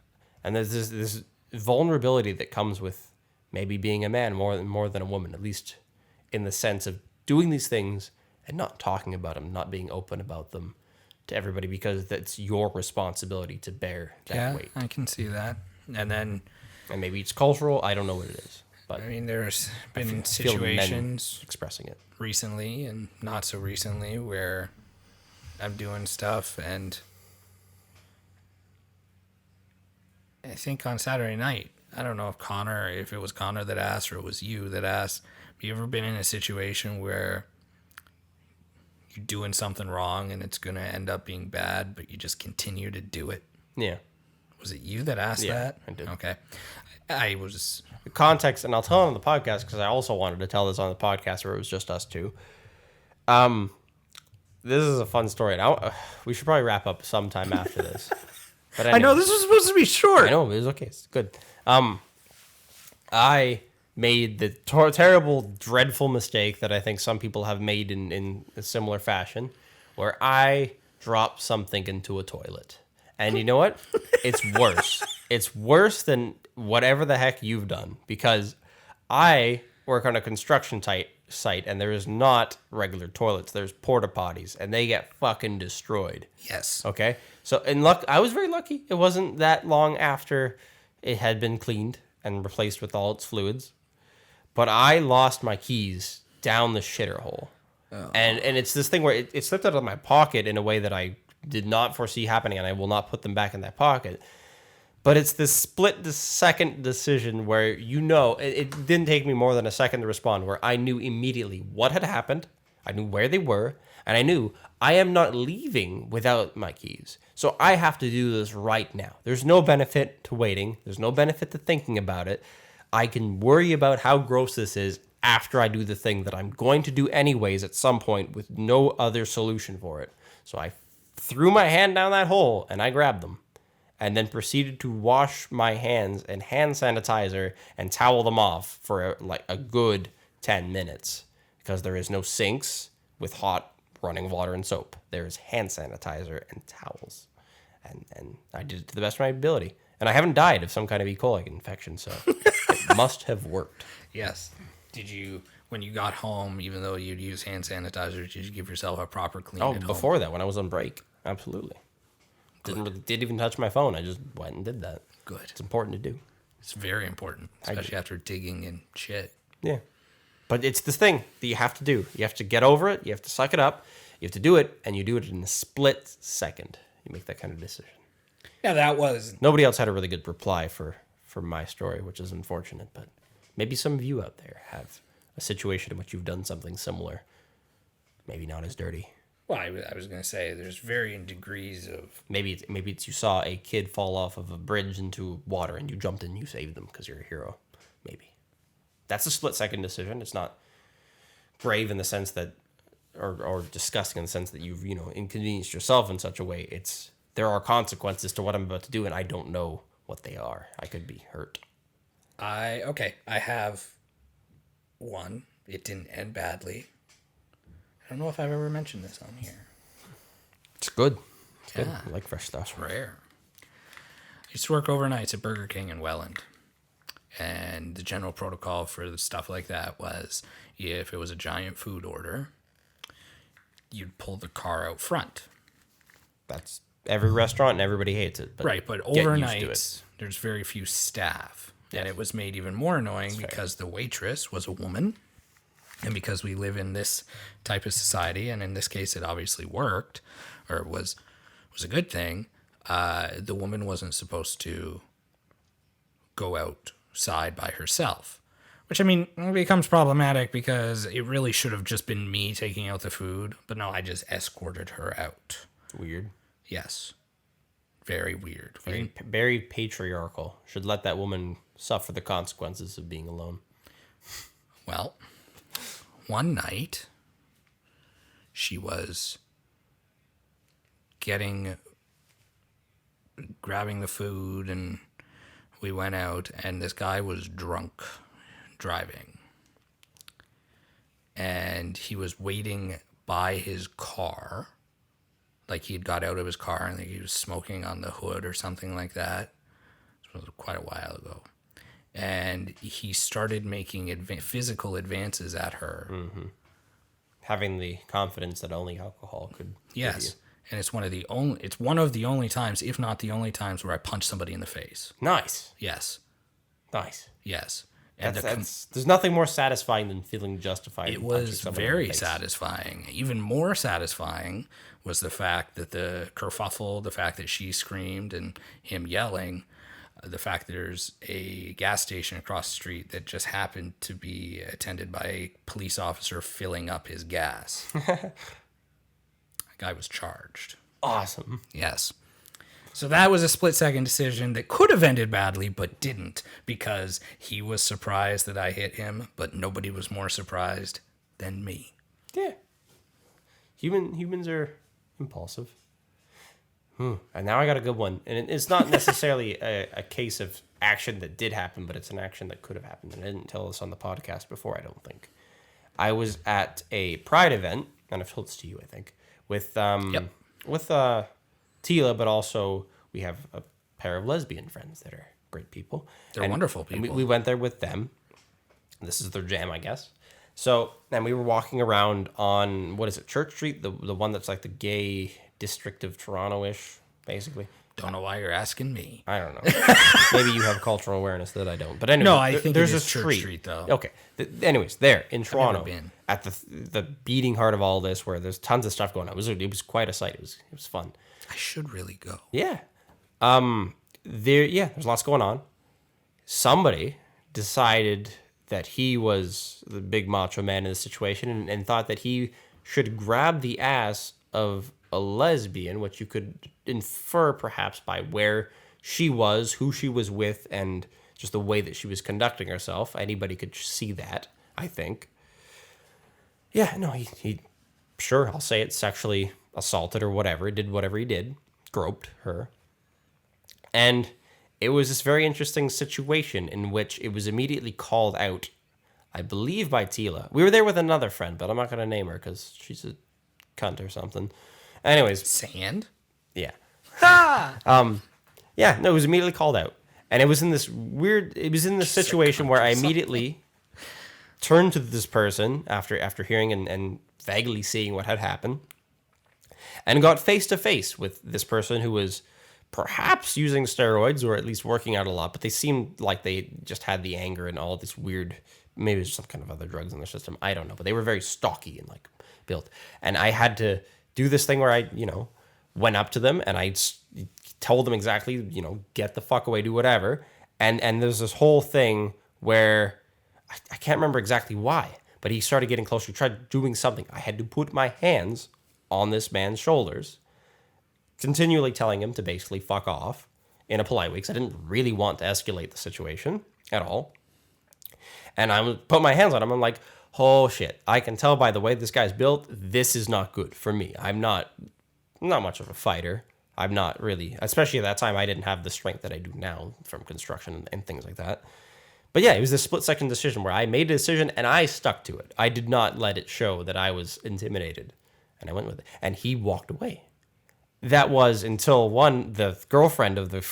And there's this vulnerability that comes with maybe being a man more than a woman, at least in the sense of doing these things and not talking about them, not being open about them to everybody, because that's your responsibility to bear that weight. I can see that. And then, And maybe it's cultural. I don't know what it is, but I mean, there's been feel men situations expressing it. recently and not so recently where I'm doing stuff, and I think on Saturday night, I don't know if it was Connor that asked or it was you that asked, have you ever been in a situation where you're doing something wrong and it's going to end up being bad, but you just continue to do it? Yeah. Was it you that asked Yeah, that? I did. Okay. I was... The context, and I'll tell it on the podcast because I also wanted to tell this on the podcast where it was just us two. This is a fun story. Now we should probably wrap up sometime after this. But I know anyway. this was supposed to be short. I know, it was okay. It's good. I made the terrible, dreadful mistake that I think some people have made in a similar fashion, where I dropped something into a toilet. And you know what? It's worse. It's worse than whatever the heck you've done, because I work on a construction site, and there is not regular toilets. There's porta potties, and they get fucking destroyed. Yes. Okay. So, I was very lucky. It wasn't that long after it had been cleaned and replaced with all its fluids. But I lost my keys down the shitter hole. Oh. And it's this thing where it slipped out of my pocket in a way that I did not foresee happening, and I will not put them back in that pocket. But it's this split-second decision where it didn't take me more than a second to respond, where I knew immediately what had happened. I knew where they were, and I knew I am not leaving without my keys. So I have to do this right now. There's no benefit to waiting. There's no benefit to thinking about it. I can worry about how gross this is after I do the thing that I'm going to do anyways at some point with no other solution for it. So I threw my hand down that hole and I grabbed them and then proceeded to wash my hands in hand sanitizer and towel them off for like a good 10 minutes because there is no sinks with hot running water and soap. There's hand sanitizer and towels. And I did it to the best of my ability. And I haven't died of some kind of E. coli infection, so it must have worked. Yes. Did you, when you got home, even though you'd use hand sanitizer, did you give yourself a proper clean at home? Before that, when I was on break. Absolutely. Didn't even touch my phone. I just went and did that. Good. It's important to do. It's very important, especially after digging and shit. Yeah. But it's this thing that you have to do. You have to get over it. You have to suck it up. You have to do it, and you do it in a split second. You make that kind of decision. Yeah, that was... Nobody else had a really good reply for my story, which is unfortunate. But maybe some of you out there have a situation in which you've done something similar. Maybe not as dirty. Well, I was going to say, there's varying degrees of... Maybe it's you saw a kid fall off of a bridge into water, and you jumped in and you saved them because you're a hero. Maybe. That's a split-second decision. It's not grave in the sense that... Or disgusting in the sense that you've, inconvenienced yourself in such a way. There are consequences to what I'm about to do, and I don't know what they are. I could be hurt. I have one. It didn't end badly. I don't know if I've ever mentioned this on here. It's good. It's Yeah. good. I like fresh stuff. It's rare. I used to work overnights at Burger King in Welland. And the general protocol for the stuff like that was if it was a giant food order, you'd pull the car out front. That's every restaurant and everybody hates it. But right, but get used to overnight, it. there's very few staff. And it was made even more annoying because the waitress was a woman. And because we live in this type of society, and in this case it obviously worked, or was a good thing, the woman wasn't supposed to go outside by herself. Which, I mean, becomes problematic because it really should have just been me taking out the food. But no, I just escorted her out. Weird. Yes. Very weird. Very patriarchal. Should let that woman suffer the consequences of being alone. Well, one night, she was grabbing the food, and we went out, and this guy was drunk driving. And he was waiting by his car. Like he'd got out of his car and he was smoking on the hood or something like that. This was quite a while ago. And he started making physical advances at her. Mm-hmm. Having the confidence that only alcohol could give Yes. you. And it's one of the only times, if not the only times, where I punched somebody in the face. Nice. Yes. Nice. Yes. And There's nothing more satisfying than feeling justified. it was very satisfying. Even more satisfying was the fact that the kerfuffle, the fact that she screamed and him yelling, the fact that there's a gas station across the street that just happened to be attended by a police officer filling up his gas. The guy was charged. Awesome. Yes. So that was a split-second decision that could have ended badly, but didn't, because he was surprised that I hit him, but nobody was more surprised than me. Yeah. Humans are impulsive. And now I got a good one. And it's not necessarily a case of action that did happen, but it's an action that could have happened. And I didn't tell this on the podcast before, I don't think. I was at a Pride event, and I've told this to you, I think, with Tila, but also we have a pair of lesbian friends that are great people. They're wonderful people. And we went there with them. This is their jam, I guess. So, and we were walking around on, what is it, Church Street? The one that's like the gay district of Toronto-ish, basically. Don't know why you're asking me. I don't know. Maybe you have cultural awareness that I don't. But anyway, No, I think there's it a is Church Street, though. Okay. Anyways, there in Toronto, been. at the beating heart of all this, where there's tons of stuff going on. It was quite a sight. It was fun. I should really go. Yeah. There's lots going on. Somebody decided that he was the big macho man in the situation and thought that he should grab the ass of a lesbian, which you could infer perhaps by where she was, who she was with, and just the way that she was conducting herself. Anybody could see that, I think. Yeah, no, he sure, I'll say it, sexually assaulted or whatever, did whatever he did, groped her. And it was this very interesting situation in which it was immediately called out, I believe, by Tila. We were there with another friend, but I'm not going to name her because she's a cunt or something. Anyways, Sand? yeah. Yeah, no, it was immediately called out. And it was in this situation where I immediately turned to this person after hearing and vaguely seeing what had happened and got face to face with this person who was perhaps using steroids or at least working out a lot, but they seemed like they just had the anger and all this weird, maybe there's some kind of other drugs in their system. I don't know, but they were very stocky and like built. And I had to do this thing where I, went up to them and I told them exactly, get the fuck away, do whatever. And there's this whole thing where I can't remember exactly why, but he started getting closer. He tried doing something. I had to put my hands on this man's shoulders, continually telling him to basically fuck off in a polite way because I didn't really want to escalate the situation at all. And I would put my hands on him. I'm like, oh shit, I can tell by the way this guy's built, this is not good for me. I'm not much of a fighter. I'm not really, especially at that time, I didn't have the strength that I do now from construction and things like that. But yeah, it was a split-second decision where I made a decision and I stuck to it. I did not let it show that I was intimidated. And I went with it. And he walked away. That was until the girlfriend of the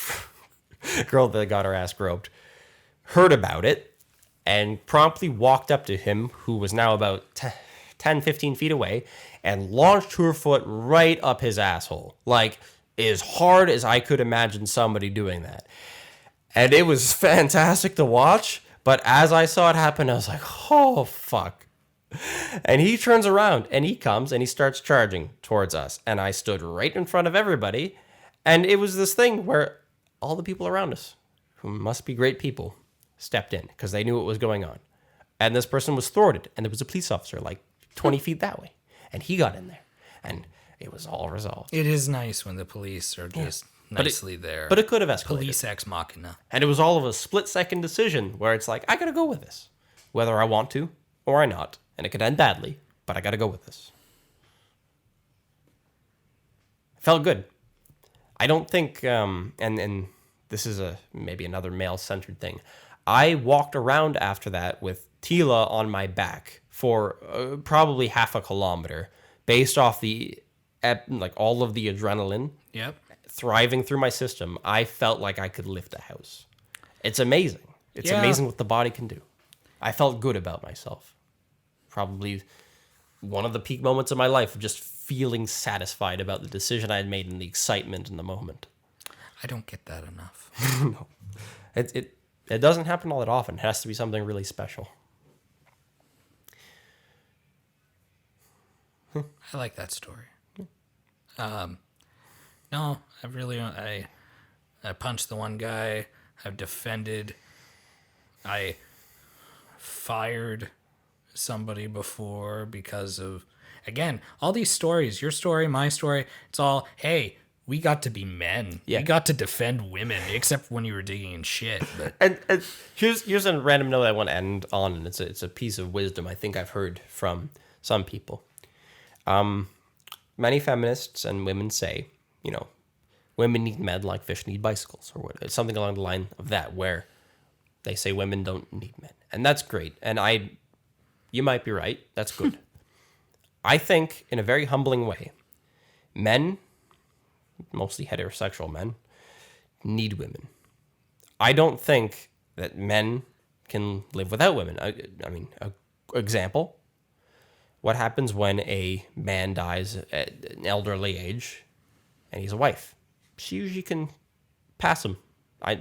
girl that got her ass groped, heard about it and promptly walked up to him, who was now about 10, 15 feet away, and launched her foot right up his asshole. Like, as hard as I could imagine somebody doing that. And it was fantastic to watch, but as I saw it happen, I was like, oh, fuck. And he turns around, and he comes, and he starts charging towards us. And I stood right in front of everybody, and it was this thing where all the people around us, who must be great people, stepped in, because they knew what was going on. And this person was thwarted, and there was a police officer like 20 feet that way. And he got in there, and it was all resolved. It is nice when the police are just nicely there. But it could have escalated. Police ex machina. And it was all of a split-second decision where it's like, I got to go with this, whether I want to or I not. And it could end badly, but I got to go with this. Felt good. I don't think, and this is maybe another male-centered thing. I walked around after that with Tila on my back for probably half a kilometer, based off all of the adrenaline. Yep. Thriving through my system. I felt like I could lift a house. It's amazing. It's amazing what the body can do. I felt good about myself. Probably one of the peak moments of my life of just feeling satisfied about the decision I had made and the excitement in the moment. I don't get that enough. No. It doesn't happen all that often. It has to be something really special. I like that story. No, I punched the one guy. I've defended. I fired somebody before because of, again, all these stories, your story, my story, it's all, hey, we got to be men. Yeah. We got to defend women, except when you were digging in shit. But And here's a random note I want to end on, and it's a piece of wisdom I think I've heard from some people. Many feminists and women say, women need men like fish need bicycles, or what, something along the line of that, where they say women don't need men. And that's great. And you might be right. That's good. I think, in a very humbling way, men, mostly heterosexual men, need women. I don't think that men can live without women. I mean, example, what happens when a man dies at an elderly age and he's a wife? She usually can pass him.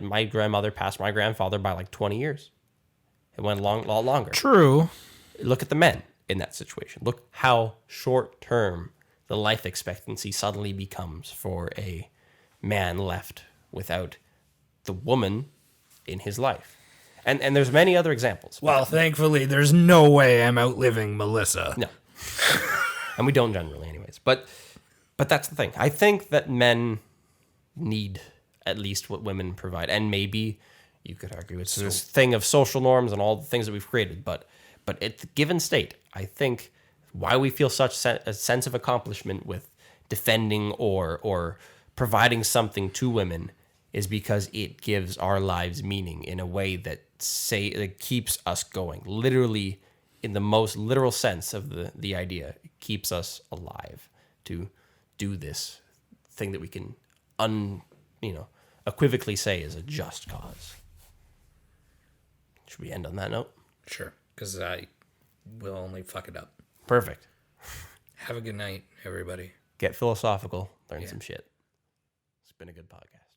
My grandmother passed my grandfather by like 20 years. It went a lot longer. true. Look at the men in that situation. Look how short-term the life expectancy suddenly becomes for a man left without the woman in his life. And there's many other examples. Well, thankfully, there's no way I'm outliving Melissa. No. And we don't generally, anyways. But that's the thing. I think that men need at least what women provide, and maybe you could argue it's this thing of social norms and all the things that we've created. But at the given state, I think why we feel such a sense of accomplishment with defending or providing something to women is because it gives our lives meaning in a way that keeps us going. Literally, in the most literal sense of the idea, it keeps us alive to do this thing that we can equivocally say is a just cause. Should we end on that note? Sure, because I will only fuck it up. Perfect. Have a good night, everybody. Get philosophical. Learn some shit. It's been a good podcast.